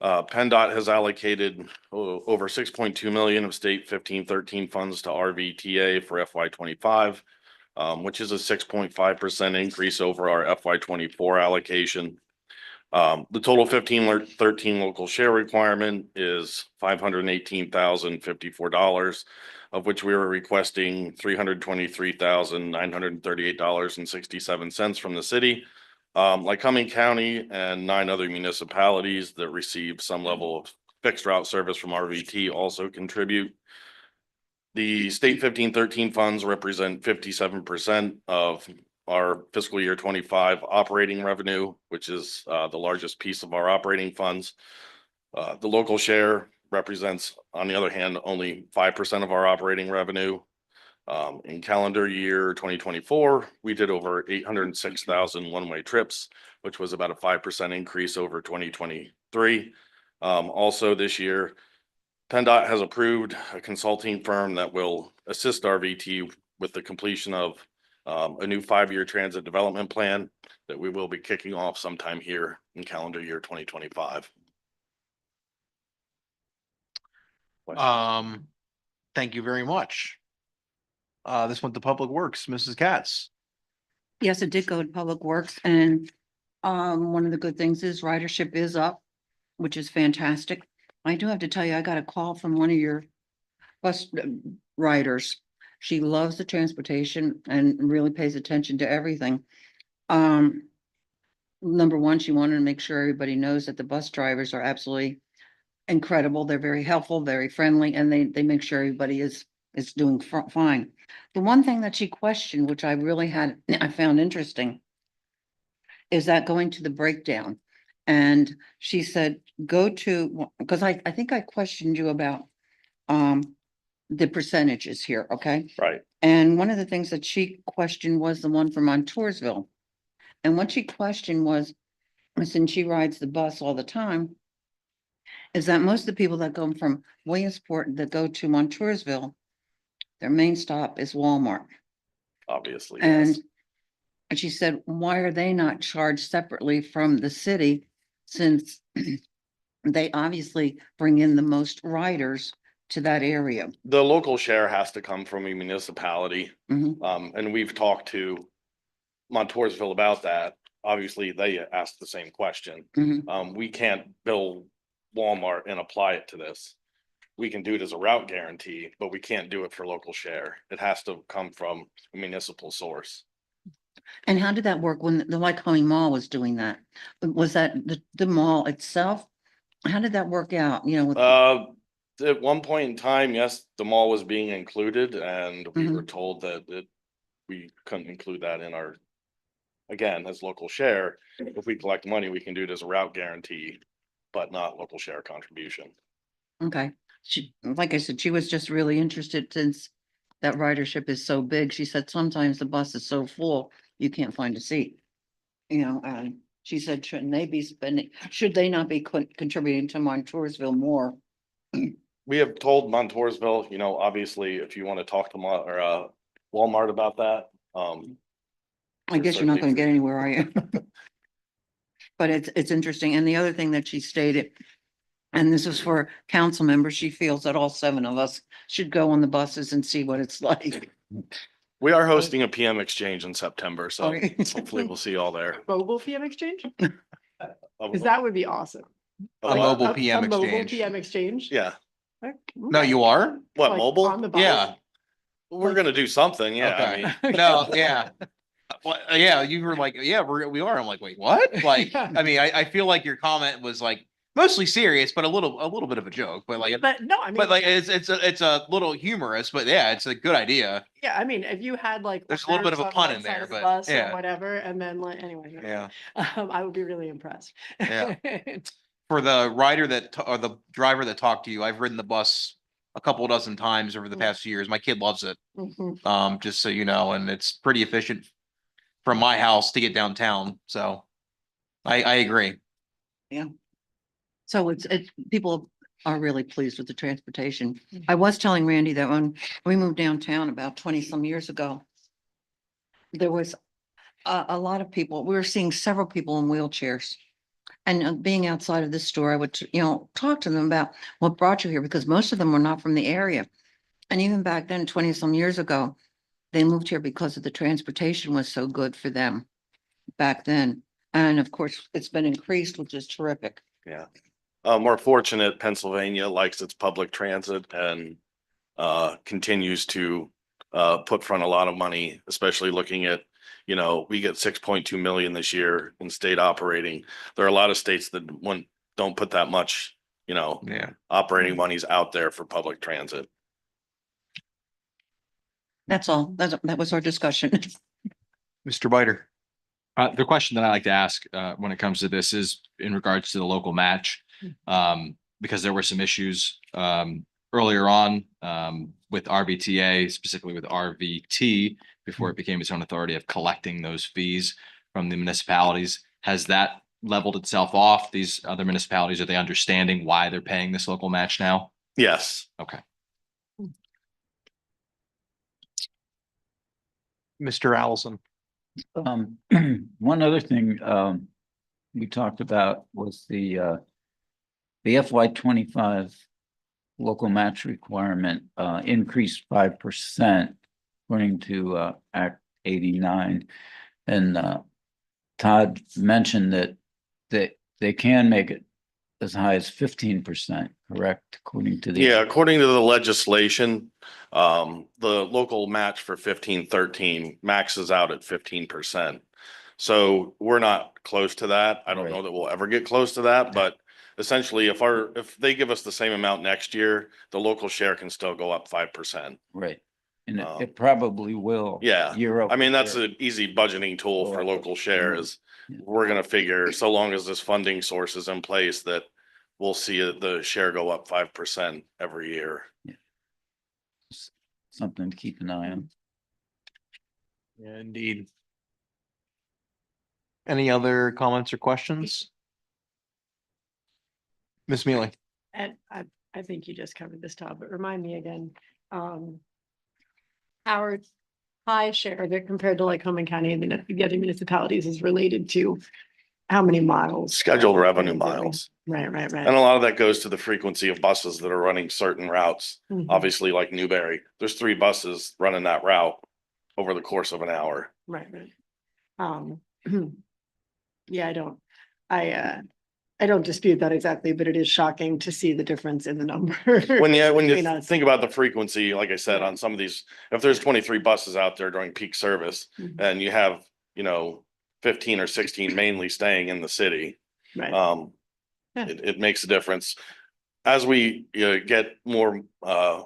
N: PennDOT has allocated over 6.2 million of state 1513 funds to RVTA for FY 25, which is a 6.5% increase over our FY 24 allocation. The total 1513 local share requirement is $518,054, of which we were requesting $323,938.67 from the city. Lycoming County and 9 other municipalities that receive some level of fixed route service from RVT also contribute. The state 1513 funds represent 57% of our fiscal year 25 operating revenue, which is the largest piece of our operating funds. The local share represents, on the other hand, only 5% of our operating revenue. In calendar year 2024, we did over 806,000 one-way trips, which was about a 5% increase over 2023. Also this year, PennDOT has approved a consulting firm that will assist RVT with the completion of a new 5-year transit development plan that we will be kicking off sometime here in calendar year 2025.
A: Thank you very much. This went to Public Works, Mrs. Katz.
E: Yes, it did go to Public Works, and one of the good things is ridership is up, which is fantastic. I do have to tell you, I got a call from one of your bus riders. She loves the transportation and really pays attention to everything. Number one, she wanted to make sure everybody knows that the bus drivers are absolutely incredible. They're very helpful, very friendly, and they make sure everybody is doing fine. The one thing that she questioned, which I found interesting, is that going to the breakdown. And she said, because I think I questioned you about the percentages here, okay?
N: Right.
E: And one of the things that she questioned was the one from Montoursville. And what she questioned was, since she rides the bus all the time, is that most of the people that go from Williamsport that go to Montoursville, their main stop is Walmart.
N: Obviously,
E: And
N: yes.
E: she said, why are they not charged separately from the city, since they obviously bring in the most riders to that area?
N: The local share has to come from a municipality.
E: Mhm.
N: And we've talked to Montoursville about that. Obviously, they asked the same question.
E: Mhm.
N: We can't bill Walmart and apply it to this. We can do it as a route guarantee, but we can't do it for local share. It has to come from a municipal source.
E: And how did that work when the Lycoming Mall was doing that? Was that the mall itself? How did that work out, with?
N: At one point in time, yes, the mall was being included, and we
E: Mhm.
N: were told that we couldn't include that in our, again, as local share. If we collect money, we can do it as a route guarantee, but not local share contribution.
E: Okay, like I said, she was just really interested, since that ridership is so big. She said sometimes the bus is so full, you can't find a seat. And she said, should they not be contributing to Montoursville more?
N: We have told Montoursville, obviously, if you want to talk to Walmart about that.
E: I guess you're not gonna get anywhere, are you? But it's interesting. And the other thing that she stated, and this is for council members, she feels that all 7 of us should go on the buses and see what it's like.
N: We are hosting a PM exchange in September, so
E: Okay.
N: hopefully we'll see you all there.
H: Mobile PM exchange? Because that would be awesome.
A: A mobile
H: A
A: PM
H: mobile
A: exchange.
H: PM exchange?
N: Yeah.
A: No, you are?
N: What,
H: Like,
N: mobile?
H: on the bus?
A: Yeah.
N: We're gonna do something, yeah, I
A: Okay.
N: mean.
A: No, yeah. Well, yeah, you were like, yeah, we are. I'm like, wait, what? Like, I mean, I feel like your comment was like mostly serious, but a little bit of a joke. But like,
H: But no, I mean,
A: but like, it's a little humorous. But yeah, it's a good idea.
H: yeah, I mean, if you had like.
A: There's a little bit of a
H: on
A: pun
H: one
A: in
H: side
A: there,
H: of the
A: but
H: bus or
A: yeah.
H: Whatever, and then like, anyway.
A: Yeah.
H: I would be really impressed.
A: Yeah. For the rider or the driver that talked to you, I've ridden the bus a couple dozen times over the past few years. My kid loves it.
H: Mhm.
A: Just so you know, and it's pretty efficient from my house to get downtown. So I agree.
E: So people are really pleased with the transportation. I was telling Randy that when we moved downtown about 20 some years ago, there was a lot of people, we were seeing several people in wheelchairs. And being outside of this store, I would, talk to them about what brought you here, because most of them were not from the area. And even back then, 20 some years ago, they moved here because of the transportation was so good for them back then. And of course, it's been increased, which is terrific.
N: Yeah. We're fortunate Pennsylvania likes its public transit and continues to put front a lot of money, especially looking at, we get 6.2 million this year in state operating. There are a lot of states that don't put that much,
A: Yeah.
N: operating monies out there for public transit.
E: That's all. That was our discussion.
A: Mr. Biter.
J: The question that I like to ask when it comes to this is in regards to the local match. Because there were some issues earlier on with RVTA, specifically with RVT, before it became its own authority of collecting those fees from the municipalities. Has that leveled itself off? These other municipalities, are they understanding why they're paying this local match now?
N: Yes.
J: Okay.
A: Mr. Allison.
C: One other thing, we talked about was the FY 25 local match requirement, increased 5% according to, Act 89. And, Todd mentioned that they can make it as high as 15%, correct? According to the.
N: Yeah, according to the legislation, the local match for 1513 maxes out at 15%. So we're not close to that. I don't know that we'll ever get close to that, but essentially if they give us the same amount next year, the local share can still go up 5%.
C: Right. And it probably will.
N: Yeah.
C: Year over
N: I mean, that's
C: year.
N: an easy budgeting tool for local shares. We're gonna figure, so long as this funding source is in place, that we'll see the share go up 5% every year.
C: Something to keep an eye on.
A: Yeah, indeed. Any other comments or questions? Ms. Mealy.
H: And I think you just covered this, Todd, but remind me again, our high share of it compared to like Home County and the other municipalities is related to how many miles?
N: Scheduled revenue miles.
H: Right.
N: And a lot of that goes to the frequency of buses that are running certain routes.
H: Mhm.
N: Obviously, like Newberry, there's 3 buses running that route over the course of an hour.
H: Right. Yeah, I don't dispute that exactly, but it is shocking to see the difference in the number.
N: When you
H: between us.
N: think about the frequency, like I said, on some of these, if there's 23 buses out there during peak service
H: Mhm.
N: and you have, 15 or 16 mainly staying in the city,
H: Right. Yeah.
N: it makes a difference. As we get more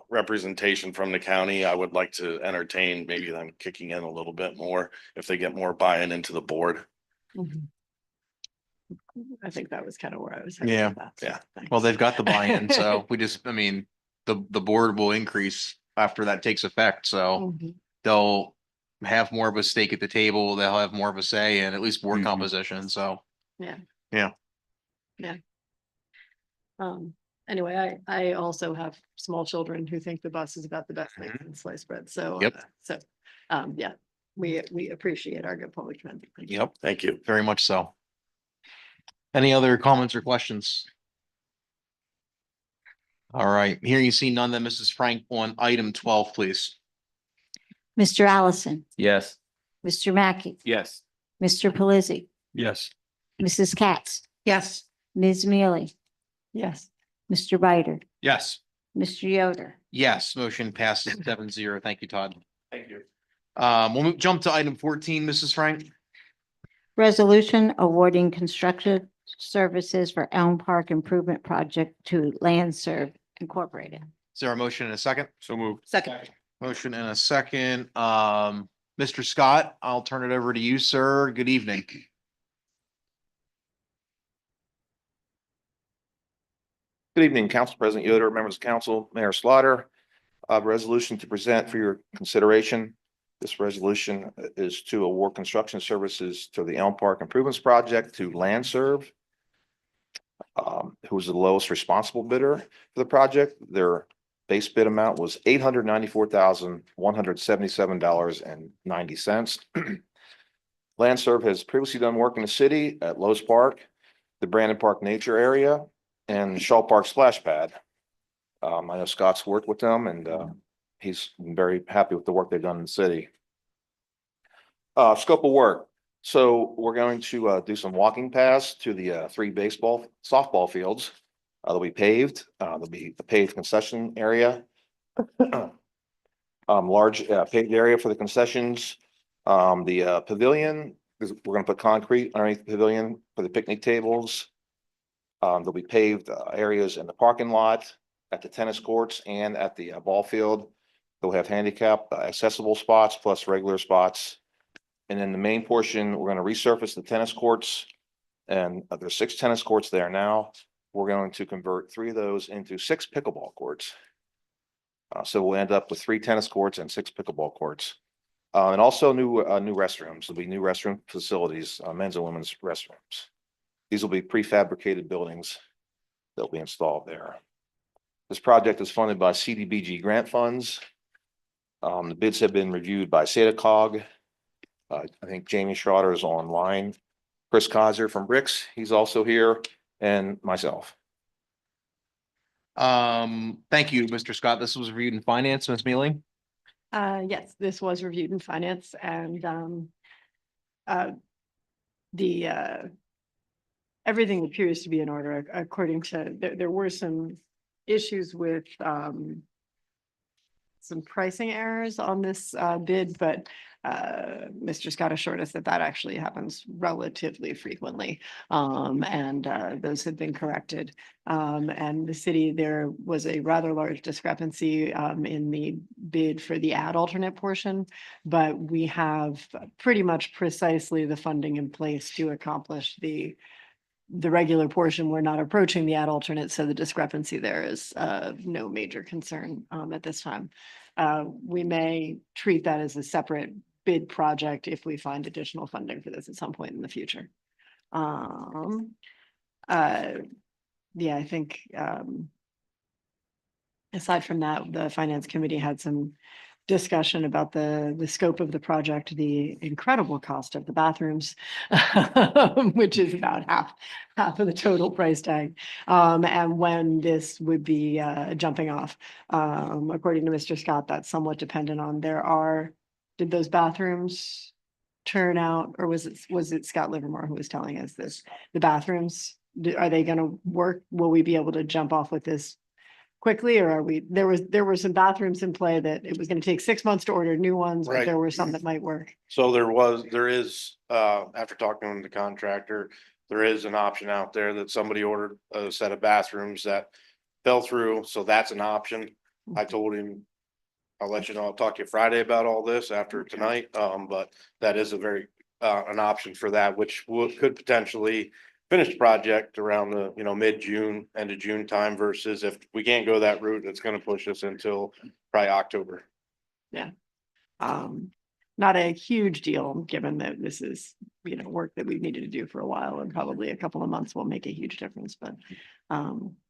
N: representation from the county, I would like to entertain maybe them kicking in a little bit more if they get more buy-in into the board.
H: Mhm. I think that was kind of where I was. headed
A: Yeah.
H: with that, so
N: Yeah.
H: thanks.
A: Well, they've got the buy-in, so the board will increase after that takes effect, so
H: Mhm.
A: they'll have more of a stake at the table, they'll have more of a say in at least board
C: Mhm.
A: composition, so.
H: Anyway, I also have small children who think the bus is about the best thing in sliced bread, so.
A: Yep.
H: Yeah, we appreciate our good public transit. Thank you.
A: Yep,
N: Thank you.
A: very much so. Any other comments or questions? All right, here you see none, then Mrs. Frank on item 12, please.
D: Mr. Allison,
C: Yes.
D: Mr. Mackey,
J: Yes.
D: Mr. Pelisi,
L: Yes.
D: Mrs. Katz,
E: Yes.
D: Ms. Mealy,
H: Yes.
D: Mr. Bider,
A: Yes.
D: Mr. Yoder,
A: Yes, motion passes 7-0. Thank you, Todd.
N: Thank you.
A: Jump to item 14, Mrs. Frank.
D: resolution awarding construction services for Elm Park Improvement Project to Landserv Incorporated.
A: Is there a motion and a second?
L: So moved.
E: Second.
A: Motion and a second. Mr. Scott, I'll turn it over to you, sir. Good evening.
O: Good evening, Council President Yoder, members of council, Mayor Slaughter. A resolution to present for your consideration. This resolution is to award construction services to the Elm Park Improvements Project to Landserv, who was the lowest responsible bidder for the project. Their base bid amount was $894,177.90. Landserv has previously done work in the city at Lowe's Park, the Brandon Park Nature Area, and Shaw Park Splash Pad. I know Scott's worked with them and he's been very happy with the work they've done in the city. Scope of work. So we're going to do some walking paths to the 3 softball fields. They'll be paved. There'll be a paved concession area. Large paved area for the concessions. The pavilion, we're going to put concrete underneath the pavilion for the picnic tables. There'll be paved areas in the parking lot, at the tennis courts, and at the ball field. They'll have handicap accessible spots plus regular spots. And then the main portion, we're going to resurface the tennis courts. And there's 6 tennis courts there now. We're going to convert 3 of those into 6 pickleball courts. So we'll end up with 3 tennis courts and 6 pickleball courts. And also new restrooms. There'll be new restroom facilities, men's and women's restrooms. These will be prefabricated buildings that'll be installed there. This project is funded by CDBG grant funds. The bids have been reviewed by SEDACOG. I think Jamie Schroeder is online. Chris Kaiser from Bricks, he's also here, and myself.
A: Thank you, Mr. Scott. This was reviewed in finance, Ms. Mealy.
H: Yes, this was reviewed in finance and everything appears to be in order according to, there were some issues with some pricing errors on this bid, but Mr. Scott assured us that that actually happens relatively frequently. And those have been corrected. And the city, there was a rather large discrepancy in the bid for the ad alternate portion, but we have pretty much precisely the funding in place to accomplish the regular portion. We're not approaching the ad alternate, so the discrepancy there is no major concern at this time. We may treat that as a separate bid project if we find additional funding for this at some point in the future. Yeah, I think aside from that, the finance committee had some discussion about the scope of the project, the incredible cost of the bathrooms, which is about half of the total price tag, and when this would be jumping off. According to Mr. Scott, that's somewhat dependent on did those bathrooms turn out, or was it Scott Livermore who was telling us this? The bathrooms, are they going to work? Will we be able to jump off with this quickly, or there were some bathrooms in play that it was going to take 6 months to order new ones, but
K: Right.
H: there were some that might work.
K: So there is, after talking to the contractor, there is an option out there that somebody ordered a set of bathrooms that fell through. So that's an option. I told him, I'll let you know, I'll talk to you Friday about all this after tonight. But that is an option for that, which could potentially finish the project around the, mid-June, end of June time, versus if we can't go that route, it's gonna push us until probably October.
H: Yeah. Not a huge deal, given that this is, work that we've needed to do for a while, and probably a couple of months will make a huge difference, but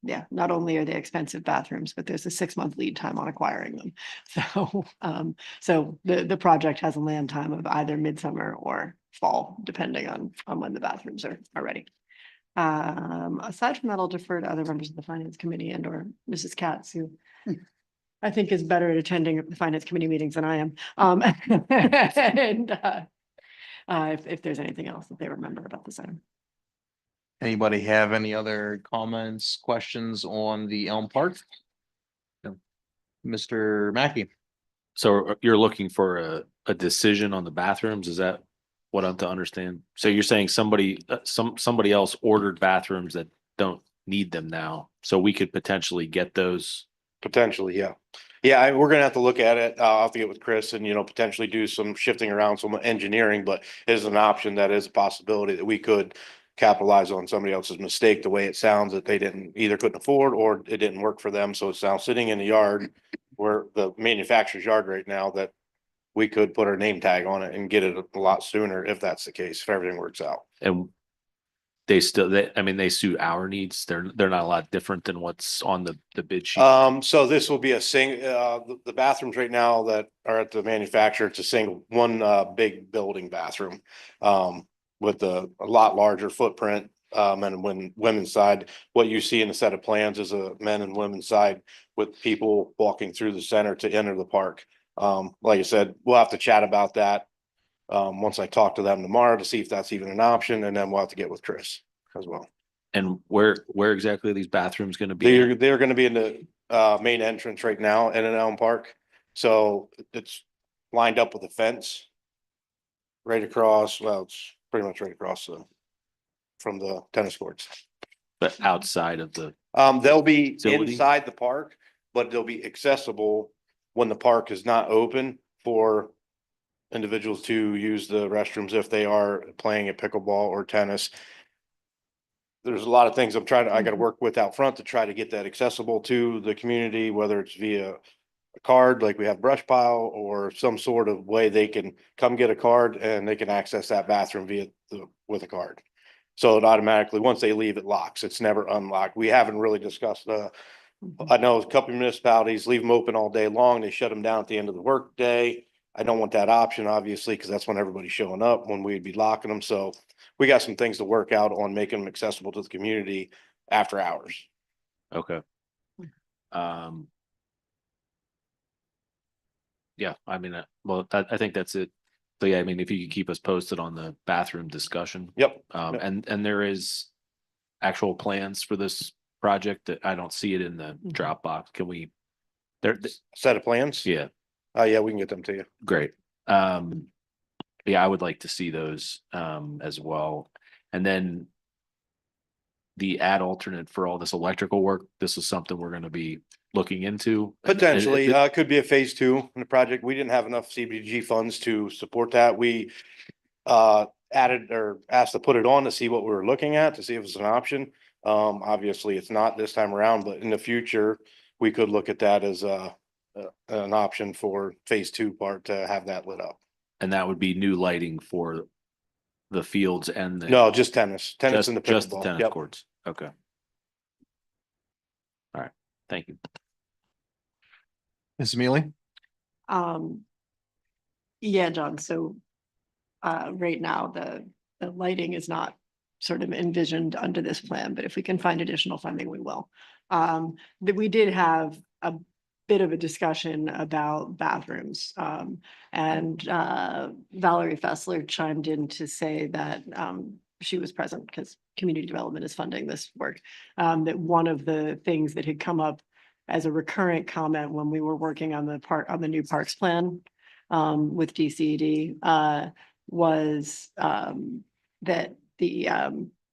H: yeah, not only are they expensive bathrooms, but there's a 6-month lead time on acquiring them. So the project has a land time of either midsummer or fall, depending on when the bathrooms are ready. Aside from that, I'll defer to other members of the finance committee and or Mrs. Katz, who I think is better at attending the finance committee meetings than I am. And if there's anything else that they remember about this item.
A: Anybody have any other comments, questions on the Elm Park?
J: No.
A: Mr. Mackey?
J: So you're looking for a decision on the bathrooms? Is that what I'm to understand? So you're saying somebody else ordered bathrooms that don't need them now, so we could potentially get those?
K: Potentially, yeah. Yeah, we're gonna have to look at it. I'll have to get with Chris and, potentially do some shifting around, some engineering, but it is an option, that is a possibility that we could capitalize on somebody else's mistake, the way it sounds, that they either couldn't afford or it didn't work for them. So it's now sitting in the yard, where the manufacturer's yard right now, that we could put our name tag on it and get it a lot sooner if that's the case, if everything works out.
J: And they suit our needs. They're not a lot different than what's on the bid sheet.
K: So this will be the bathrooms right now that are at the manufacturer, it's one big building bathroom. With a lot larger footprint, and when women's side, what you see in the set of plans is a men and women's side with people walking through the center to enter the park. Like I said, we'll have to chat about that. Once I talk to them tomorrow to see if that's even an option, and then we'll have to get with Chris as well.
J: And where exactly are these bathrooms gonna be?
K: They're gonna be in the main entrance right now in an Elm Park. So it's lined up with a fence. Right across, well, it's pretty much right across from the tennis courts.
J: But outside of the,
K: They'll be
J: Facility?
K: inside the park, but they'll be accessible when the park is not open for individuals to use the restrooms if they are playing at pickleball or tennis. There's a lot of things I gotta work with out front to try to get that accessible to the community, whether it's via a card like we have brush pile, or some sort of way they can come get a card and they can access that bathroom with a card. So it automatically, once they leave, it locks. It's never unlocked. We haven't really discussed, I know a couple of municipalities leave them open all day long. They shut them down at the end of the workday. I don't want that option, obviously, because that's when everybody's showing up, when we'd be locking them. So we got some things to work out on making them accessible to the community after hours.
J: okay. Yeah, I think that's it. So yeah, if you could keep us posted on the bathroom discussion.
K: Yep.
J: Yep. And there is actual plans for this project that I don't see it in the Dropbox. Can we?
K: Set of plans?
J: Yeah,
K: Yeah, we can get them to you.
J: great. Yeah, I would like to see those as well. And then the ad alternate for all this electrical work, this is something we're gonna be looking into.
K: Potentially, could be a phase 2 in the project. We didn't have enough CBG funds to support that. We added or asked to put it on to see what we were looking at, to see if it's an option. Obviously, it's not this time around, but in the future, we could look at that as an option for phase 2 part to have that lit up.
J: And that would be new lighting for the fields and the.
K: No, just tennis and the
J: Just the
K: pickleball.
J: tennis
K: Yep.
J: courts. Okay. All right, thank you.
A: Ms. Mealy?
H: Yeah, John, so right now, the lighting is not sort of envisioned under this plan, but if we can find additional funding, we will. But we did have a bit of a discussion about bathrooms. And Valerie Fessler chimed in to say that she was present because community development is funding this work. That one of the things that had come up as a recurrent comment when we were working on the new parks plan with DCED was that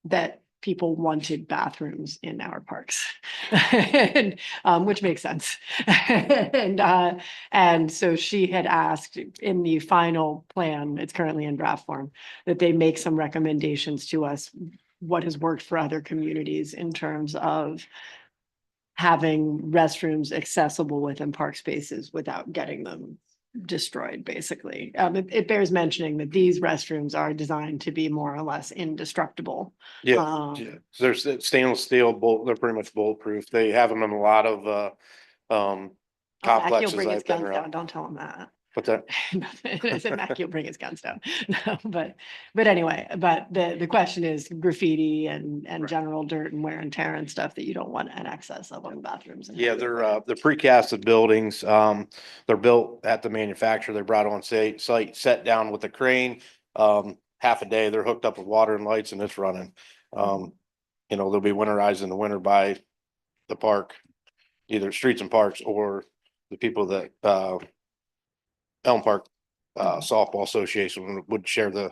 H: that people wanted bathrooms in our parks, and, which makes sense. And so she had asked in the final plan, it's currently in draft form, that they make some recommendations to us, what has worked for other communities in terms of having restrooms accessible within park spaces without getting them destroyed, basically. It bears mentioning that these restrooms are designed to be more or less indestructible.
K: Yeah, they're stainless steel, they're pretty much bulletproof. They have them in a lot of
H: Mac,
K: complexes
H: he'll bring his
K: I've been
H: guns
K: around.
H: down, don't tell him that.
K: But that,
H: I said Mac, he'll bring his guns down. No, but anyway, but the question is graffiti and general dirt and wear and tear and stuff that you don't want an excess of on bathrooms.
K: yeah, they're precasted buildings. They're built at the manufacturer. They're brought on site, set down with a crane. Half a day, they're hooked up with water and lights and it's running. you know, they'll be winterized in the winter by the park, either Streets and Parks or the people that, Elm Park, Softball Association would share the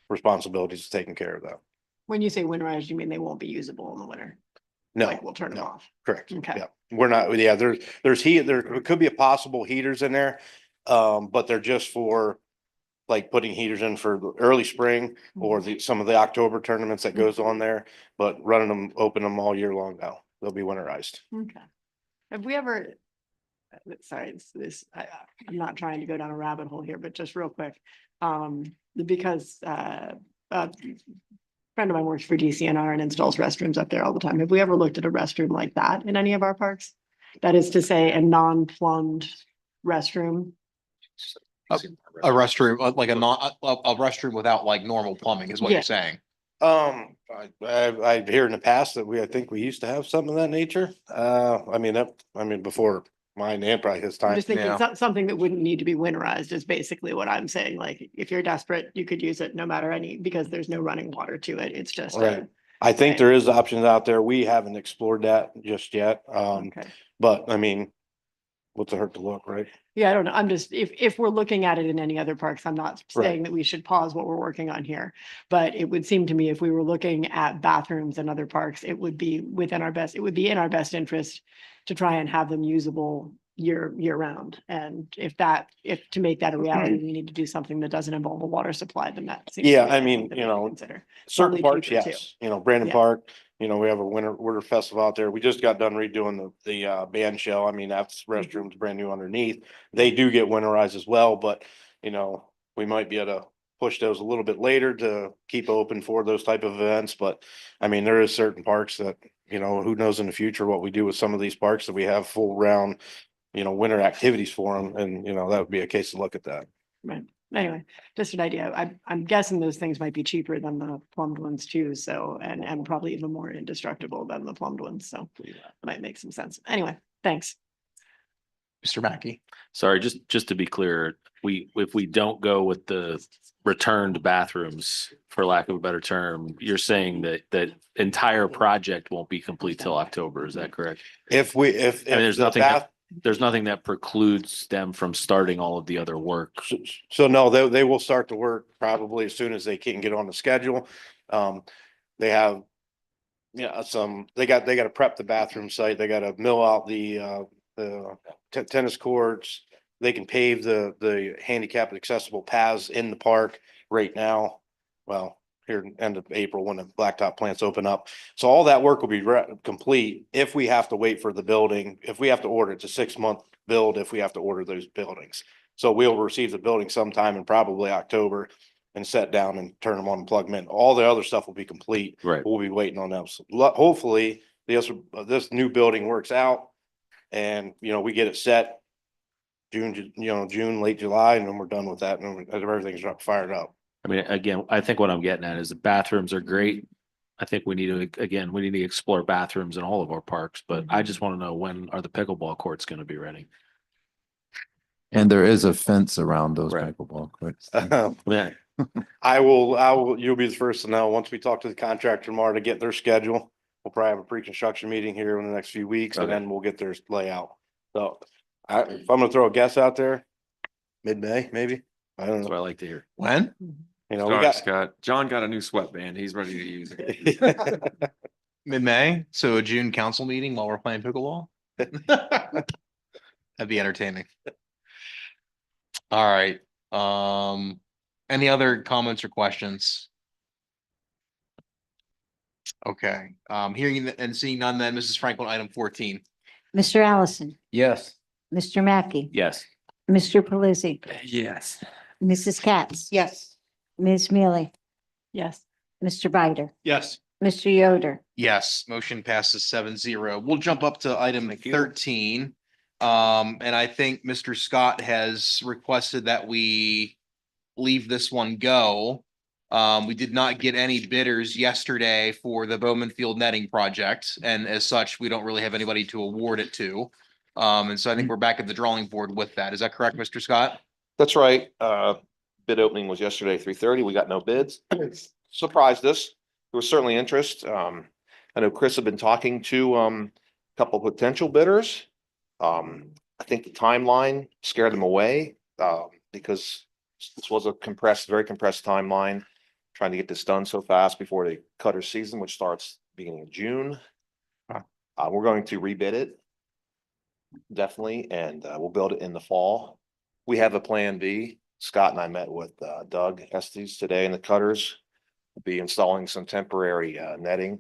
K: responsibilities of taking care of that.
H: When you say winterized, you mean they won't be usable in the winter?
K: No,
H: Like we'll turn them
K: no.
H: off.
K: Correct.
H: Okay.
K: Yeah, we're not, yeah, there's heat, there could be a possible heaters in there. But they're just for like putting heaters in for the early spring or some of the October tournaments that goes on there, but running them, open them all year long now. They'll be winterized.
H: Okay. Have we ever, sorry, I'm not trying to go down a rabbit hole here, but just real quick. Because, a friend of mine works for DCNR and installs restrooms up there all the time. Have we ever looked at a restroom like that in any of our parks? That is to say, a non-plumbed restroom?
A: A restroom, like a restroom without like normal plumbing is what
H: Yeah.
A: you're saying.
K: I hear in the past that I think we used to have something of that nature. I mean, before mine and probably his
H: I'm
K: time.
H: just thinking
A: Yeah.
H: something that wouldn't need to be winterized is basically what I'm saying. Like, if you're desperate, you could use it no matter because there's no running water to it. It's just.
K: Right. I think there is options out there. We haven't explored that just yet.
H: Okay.
K: But I mean, what's it hurt to look, right?
H: Yeah, I don't know. I'm just, if we're looking at it in any other parks, I'm not
K: Right.
H: saying that we should pause what we're working on here. But it would seem to me if we were looking at bathrooms in other parks, it would be it would be in our best interest to try and have them usable year round. And if to make that a reality, we need to do something that doesn't involve a water supply, then that seems. to
K: Yeah,
H: be
K: I
H: something
K: mean,
H: that
K: you
H: we should
K: know,
H: consider.
K: certain
H: Probably
K: parks,
H: cheaper, too.
K: yes, you know, Brandon
H: Yeah.
K: Park, you know, we have a winter festival out there. We just got done redoing the band shell. I mean, that's restrooms brand new underneath. They do get winterized as well, but you know, we might be able to push those a little bit later to keep open for those type of events. But I mean, there is certain parks that, you know, who knows in the future what we do with some of these parks that we have full round, you know, winter activities for them. And, you know, that would be a case to look at that.
H: Right. Anyway, just an idea. I'm guessing those things might be cheaper than the plumbed ones too. So, and probably even more indestructible than the plumbed ones. So it might make some sense. Anyway, thanks.
A: Mr. Mackey.
J: Sorry, just to be clear, if we don't go with the returned bathrooms, for lack of a better term, you're saying that entire project won't be complete till October, is that correct?
K: If
J: there's
K: the
J: nothing
K: bath,
J: There's nothing that precludes them from starting all of the other work.
K: so no, they will start to work probably as soon as they can get on the schedule. They have, yeah, they got to prep the bathroom site. They got to mill out the tennis courts. They can pave the handicap accessible paths in the park right now. Well, here end of April when the blacktop plants open up. So all that work will be complete if we have to wait for the building. If we have to order, it's a 6-month build if we have to order those buildings. So we'll receive the building sometime in probably October and set down and turn them on and plug them in. All the other stuff will be complete.
J: Right.
K: We'll be waiting on them. So hopefully this new building works out and, you know, we get it set June, late July, and then we're done with that and everything's fired up.
J: I mean, again, I think what I'm getting at is the bathrooms are great. I think we need to explore bathrooms in all of our parks, but I just want to know, when are the pickleball courts going to be ready?
C: And there is a fence around those
J: Right.
C: pickleball courts.
J: Yeah.
K: You'll be the first to know. Once we talk to the contractor tomorrow to get their schedule, we'll probably have a pre-construction meeting here in the next few weeks and
J: Okay.
K: then we'll get their layout. So if I'm gonna throw a guess out there, mid-May, maybe. I don't
J: That's what
K: know.
J: I like to hear.
A: When?
K: You know, we
L: Sorry,
K: got.
L: Scott. John got a new sweatband. He's ready to use it.
A: Mid-May, so a June council meeting while we're playing pickleball? That'd be entertaining. All right, any other comments or questions? Okay, hearing and seeing none, then Mrs. Franklin, item 14.
D: Mr. Allison,
C: Yes.
D: Mr. Mackey,
J: Yes.
D: Mr. Pelisi,
L: Yes.
D: Mrs. Katz.
E: Yes.
D: Ms. Mealy,
H: Yes.
D: Mr. Bider,
A: Yes.
D: Mr. Yoder.
A: Yes, motion passes 7-0. We'll jump up to item 13. And I think Mr. Scott has requested that we leave this one go. We did not get any bidders yesterday for the Bowman Field netting project, and as such, we don't really have anybody to award it to. And so I think we're back at the drawing board with that. Is that correct, Mr. Scott?
O: That's right. Bid opening was yesterday, 3:30. We got no bids. Surprised us. There was certainly interest. I know Chris had been talking to a couple of potential bidders. I think the timeline scared them away because this was a very compressed timeline, trying to get this done so fast before the cutter season, which starts beginning of June. We're going to rebid it. Definitely, and we'll build it in the fall. We have a plan B. Scott and I met with Doug Estes today in the cutters. We'll be installing some temporary netting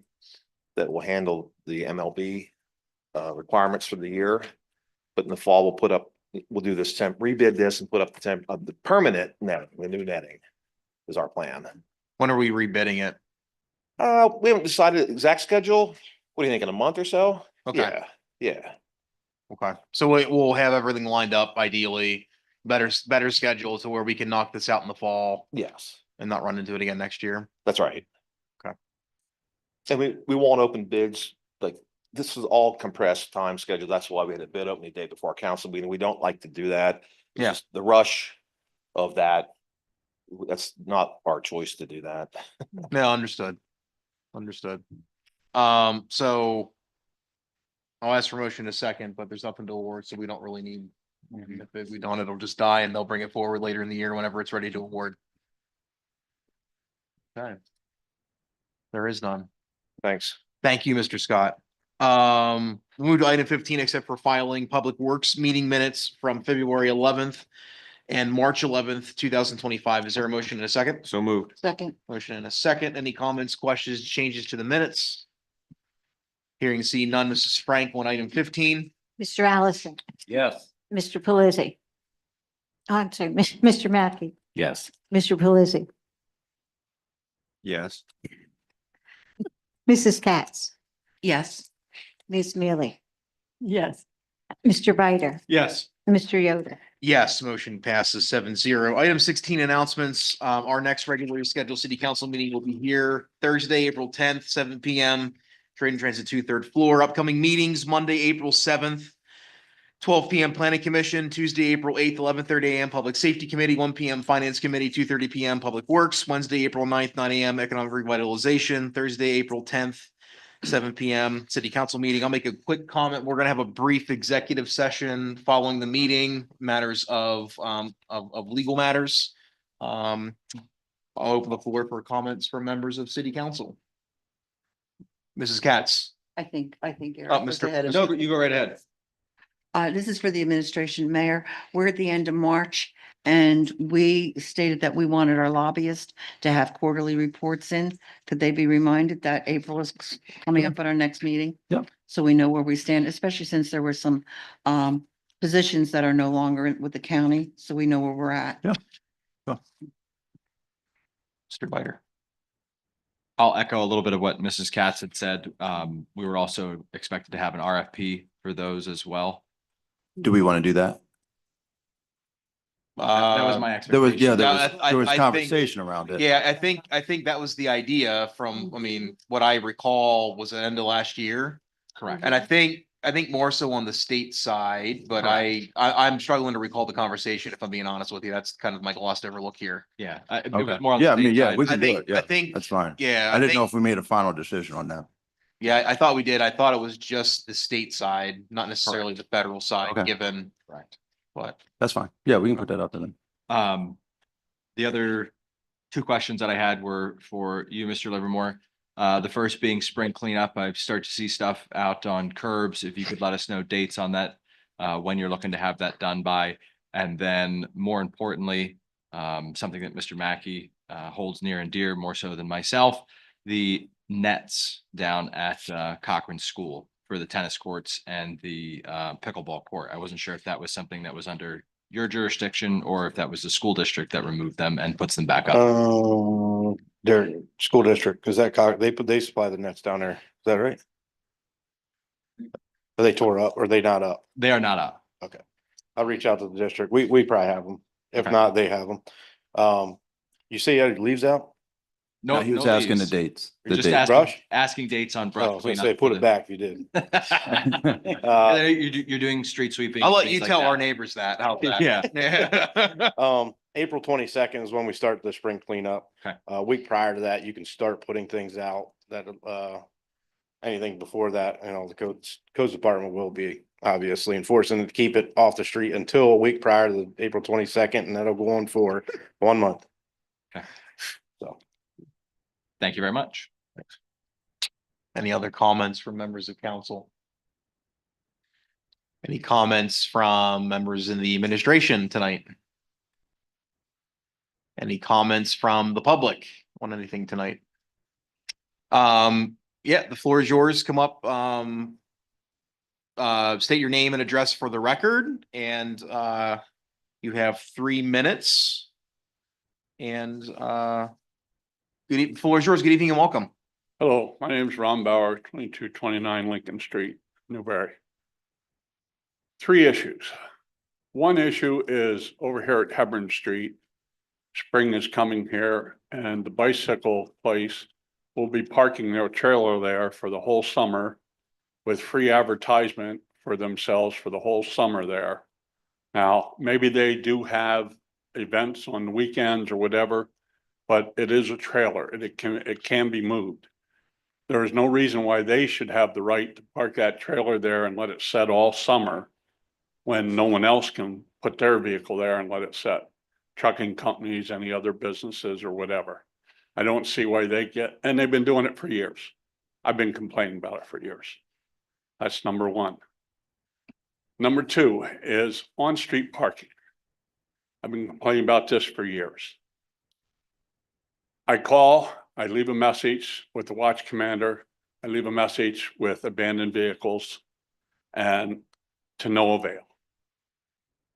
O: that will handle the MLB requirements for the year. But in the fall, we'll do this rebid this and put up the permanent net, the new netting is our plan.
A: When are we rebidding it?
O: We haven't decided the exact schedule. What do you think, in a month or so?
A: Okay.
O: Yeah.
A: Okay, so we'll have everything lined up ideally, better schedule to where we can knock this out in the fall
O: Yes,
A: and not run into it again next year.
O: that's right.
A: Okay.
O: And we won't open bids, like, this is all compressed time schedule. That's why we had a bid opening day before our council meeting. We don't like to do that. It's
A: Yeah.
O: just the rush of that. That's not our choice to do that.
A: No, understood. Understood. So I'll ask for motion in a second, but there's nothing to award, so we don't really need. If we don't, it'll just die and they'll bring it forward later in the year whenever it's ready to award. Okay. There is none.
O: Thanks.
A: Thank you, Mr. Scott. We'll move to item 15, except for filing Public Works meeting minutes from February 11th and March 11th, 2025. Is there a motion in a second?
L: So moved.
D: Second.
A: Motion in a second. Any comments, questions, changes to the minutes? Hearing see none. Mrs. Frank on item 15.
D: Mr. Allison,
J: Yes.
D: Mr. Pelisi. Oh, I'm sorry, Mr. Mackey,
J: Yes.
D: Mr. Pelisi,
L: Yes.
D: Mrs. Katz,
E: Yes.
D: Ms. Mealy,
H: Yes.
D: Mr. Bider,
J: Yes.
D: Mr. Yoder.
A: Yes, motion passes 7-0. Item 16, announcements. Our next regularly scheduled city council meeting will be here Thursday, April 10th, 7 PM. Trade and Transit 2/3 floor. Upcoming meetings, Monday, April 7th, 12 PM Planning Commission, Tuesday, April 8th, 11:30 AM Public Safety Committee, 1 PM Finance Committee, 2:30 PM Public Works, Wednesday, April 9th, 9 AM Economic Revitalization, Thursday, April 10th, 7 PM City Council meeting. I'll make a quick comment. We're gonna have a brief executive session following the meeting, matters of legal matters. I'll open the floor for comments from members of City Council. Mrs. Katz.
E: I think Eric
A: Oh,
E: was
A: Mr.
E: ahead of
A: No,
E: me.
A: you go right ahead.
E: This is for the administration, Mayor. We're at the end of March and we stated that we wanted our lobbyists to have quarterly reports in. Could they be reminded that April is coming up at our next meeting?
L: Yep.
E: So we know where we stand, especially since there were some positions that are no longer with the county, so we know where we're at.
L: Yeah.
A: Mr. Bider.
L: I'll echo a little bit of what Mrs. Katz had said. We were also expected to have an RFP for those as well.
F: Do we want to do that?
L: That was my
F: There was,
L: expectation.
F: there was
A: I think-
F: conversation around it.
A: Yeah, I think that was the idea from, I mean, what I recall was the end of last year.
L: Correct.
A: And I think more so on the state side, but I'm struggling to recall the conversation, if I'm being honest with you. That's kind of my lost overlook here.
L: Yeah. It
F: Okay.
L: was more on the
F: Yeah, I mean,
L: state
F: yeah,
L: side.
F: we
A: I
F: can do
A: think,
F: it.
A: I
F: Yeah,
A: think,
F: that's fine.
A: yeah.
F: I didn't know
A: think-
F: if we made a final decision on that.
A: Yeah, I thought we did. I thought it was just the state side, not necessarily the federal side,
F: Okay.
A: given,
L: Correct.
A: but.
F: That's fine. Yeah, we can put that out there then.
L: The other two questions that I had were for you, Mr. Livermore. The first being spring cleanup. I've started to see stuff out on curbs. If you could let us know dates on that, when you're looking to have that done by. And then more importantly, something that Mr. Mackey holds near and dear, more so than myself, the nets down at Cochran School for the tennis courts and the pickleball court. I wasn't sure if that was something that was under your jurisdiction or if that was the school district that removed them and puts them back up.
K: Their school district, because they supply the nets down there. Is that right? Are they tore up or are they not up?
L: They are not up.
K: I'll reach out to the district. We probably have them. If
L: Okay.
K: not, they have them. You say you had leaves out?
L: No,
F: He was
L: no
F: asking the
L: leaves.
F: dates.
L: We're
F: The
L: just
F: dates.
K: Brush?
L: asking dates on
K: Oh, I
L: brush
K: was gonna
L: cleanup
K: say,
L: for
K: put it
L: the-
K: back if you did.
L: You're doing street sweeping.
A: I'll let
L: things
A: you
L: like
A: tell
L: that.
A: our neighbors that. How's that?
L: Yeah.
K: April 22nd is when we start the spring cleanup.
L: Okay.
K: A week prior to that, you can start putting things out that anything before that, the codes department will be obviously enforcing it to keep it off the street until a week prior to the April 22nd, and that'll go on for 1 month.
L: Okay.
K: So.
L: Thank you very much.
A: Any other comments from members of council? Any comments from members in the administration tonight? Any comments from the public on anything tonight? Yeah, the floor is yours. Come up, state your name and address for the record, and you have 3 minutes. And floor is yours. Good evening and welcome.
P: Hello, my name is Ron Bauer, 2229 Lincoln Street, Newberry. 3 issues. One issue is over here at Hebron Street. Spring is coming here, and the bicycle place will be parking their trailer there for the whole summer with free advertisement for themselves for the whole summer there. Now, maybe they do have events on the weekends or whatever, but it is a trailer and it can be moved. There is no reason why they should have the right to park that trailer there and let it set all summer when no one else can put their vehicle there and let it set. Trucking companies, any other businesses or whatever. I don't see why they get, and they've been doing it for years. I've been complaining about it for years. That's number 1. Number 2 is on-street parking. I've been complaining about this for years. I call, I leave a message with the watch commander, I leave a message with abandoned vehicles, and to no avail.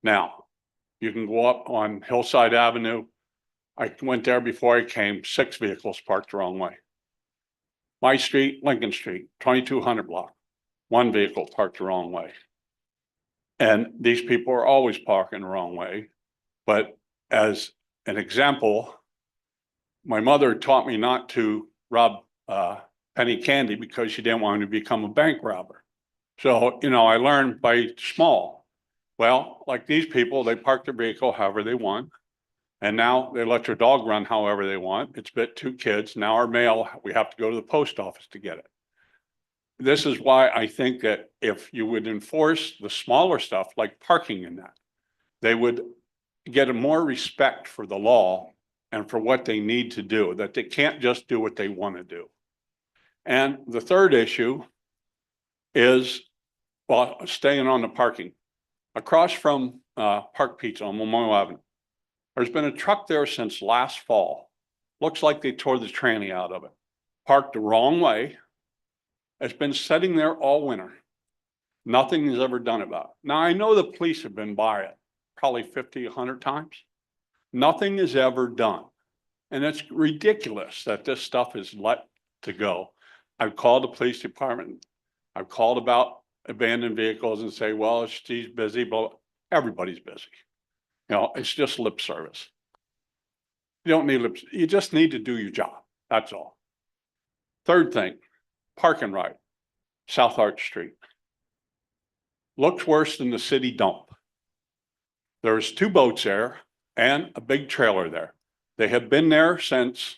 P: Now, you can go up on Hillside Avenue. I went there before I came, 6 vehicles parked the wrong way. My street, Lincoln Street, 2200 block, 1 vehicle parked the wrong way. And these people are always parking the wrong way. But as an example, my mother taught me not to rob penny candy because she didn't want me to become a bank robber. So, I learned by small. Well, like these people, they park their vehicle however they want. And now they let their dog run however they want. It's bit 2 kids. Now our mail, we have to go to the post office to get it. This is why I think that if you would enforce the smaller stuff like parking in that, they would get a more respect for the law and for what they need to do, that they can't just do what they want to do. And the third issue is, well, staying on the parking. Across from Park Pizza on Memorial Avenue, there's been a truck there since last fall. Looks like they tore the tranny out of it. Parked the wrong way. It's been sitting there all winter. Nothing is ever done about it. Now, I know the police have been by it probably 50, 100 times. Nothing is ever done. And it's ridiculous that this stuff is let to go. I've called the police department. I've called about abandoned vehicles and say, well, she's busy, but everybody's busy. It's just lip service. You don't need lip, you just need to do your job. That's all. Third thing, park and ride, South Arch Street. Looks worse than the city dump. There's 2 boats there and a big trailer there. They have been there since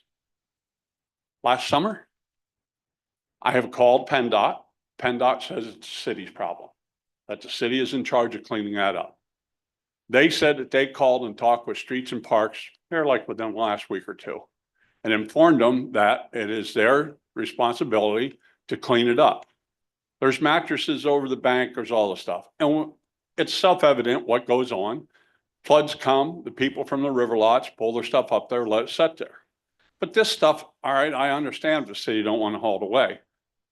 P: last summer. I have called PennDOT. PennDOT says it's the city's problem, that the city is in charge of cleaning that up. They said that they called and talked with Streets and Parks, they're like within the last week or 2, and informed them that it is their responsibility to clean it up. There's mattresses over the bank, there's all the stuff. And it's self-evident what goes on. Floods come, the people from the river lots pull their stuff up there, let it sit there. But this stuff, all right, I understand the city don't want to haul it away.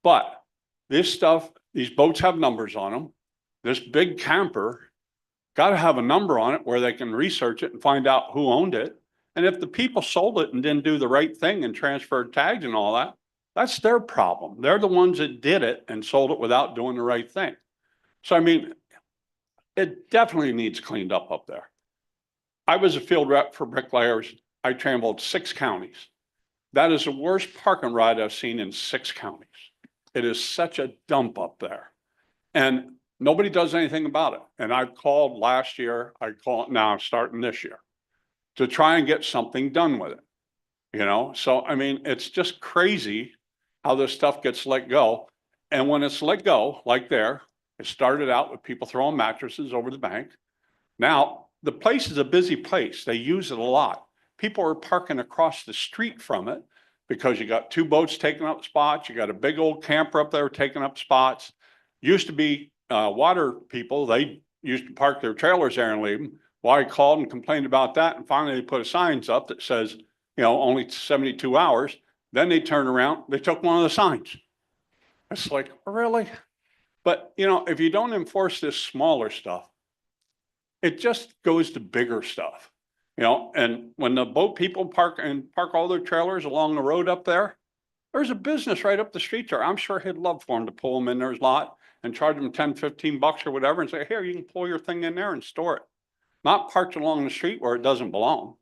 P: But this stuff, these boats have numbers on them. This big camper got to have a number on it where they can research it and find out who owned it. And if the people sold it and didn't do the right thing and transferred tags and all that, that's their problem. They're the ones that did it and sold it without doing the right thing. So, I mean, it definitely needs cleaned up there. I was a field rep for bricklayers. I traveled 6 counties. That is the worst park and ride I've seen in 6 counties. It is such a dump up there. And nobody does anything about it. And I've called last year, I call it now, starting this year, to try and get something done with it. So, I mean, it's just crazy how this stuff gets let go. And when it's let go, like there, it started out with people throwing mattresses over the bank. Now, the place is a busy place. They use it a lot. People are parking across the street from it because you got two boats taking up spots. You got a big old camper up there taking up spots. Used to be water people. They used to park their trailers there and leave them. Well, I called and complained about that. And finally they put a signs up that says, only 72 hours. Then they turned around, they took one of the signs. It's like, really? But, if you don't enforce this smaller stuff, it just goes to bigger stuff, and when the boat people park all their trailers along the road up there, there's a business right up the street there. I'm sure he'd love for him to pull them in their lot and charge them 10, 15 bucks or whatever and say, here, you can pull your thing in there and store it. Not parked along the street where it doesn't belong.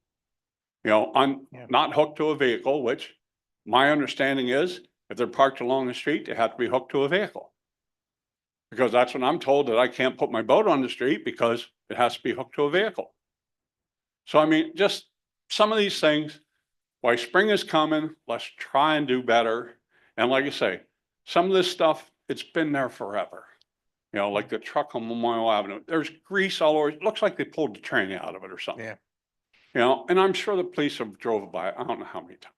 P: I'm not hooked to a vehicle, which my understanding is if they're parked along the street, they have to be hooked to a vehicle. Because that's what I'm told, that I can't put my boat on the street because it has to be hooked to a vehicle. So I mean, just some of these things, why spring is coming, let's try and do better. And like I say, some of this stuff, it's been there forever. Like the truck on Memorial Avenue, there's grease all over. It looks like they pulled the train out of it or something.
I: Yeah.
P: And I'm sure the police have drove by it, I don't know how many times.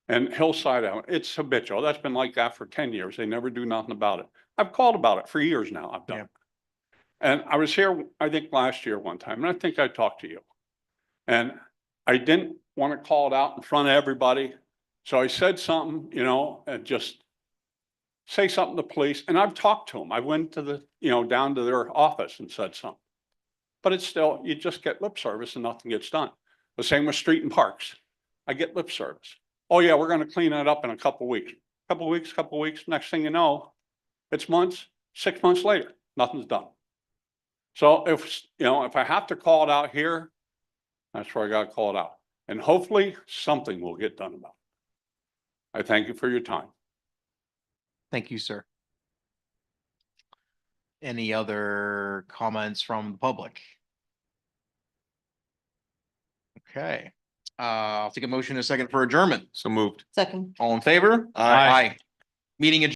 P: And Hillside Avenue, it's habitual. That's been like that for 10 years. They never do nothing about it. I've called about it for years now. I've done.
I: Yeah.
P: It. And I was here, I think last year one time, and I think I talked to you. And I didn't want to call it out in front of everybody. So I said something, and just say something to the police. And I've talked to them. I went to down to their office and said something. But it's still, you just get lip service and nothing gets done. The same with street and parks. I get lip service. Oh yeah, we're going to clean that up in a couple weeks. Couple weeks. Next thing you know, it's months, 6 months later, nothing's done. So if I have to call it out here, that's where I got to call it out. And hopefully something will get done about it. I thank you for your time.
A: Thank you, sir. Any other comments from the public? Okay, I'll take a motion in a second for adjournment.
L: So moved.
E: Second.
A: All in favor?
L: Aye.
A: Meeting adjourned.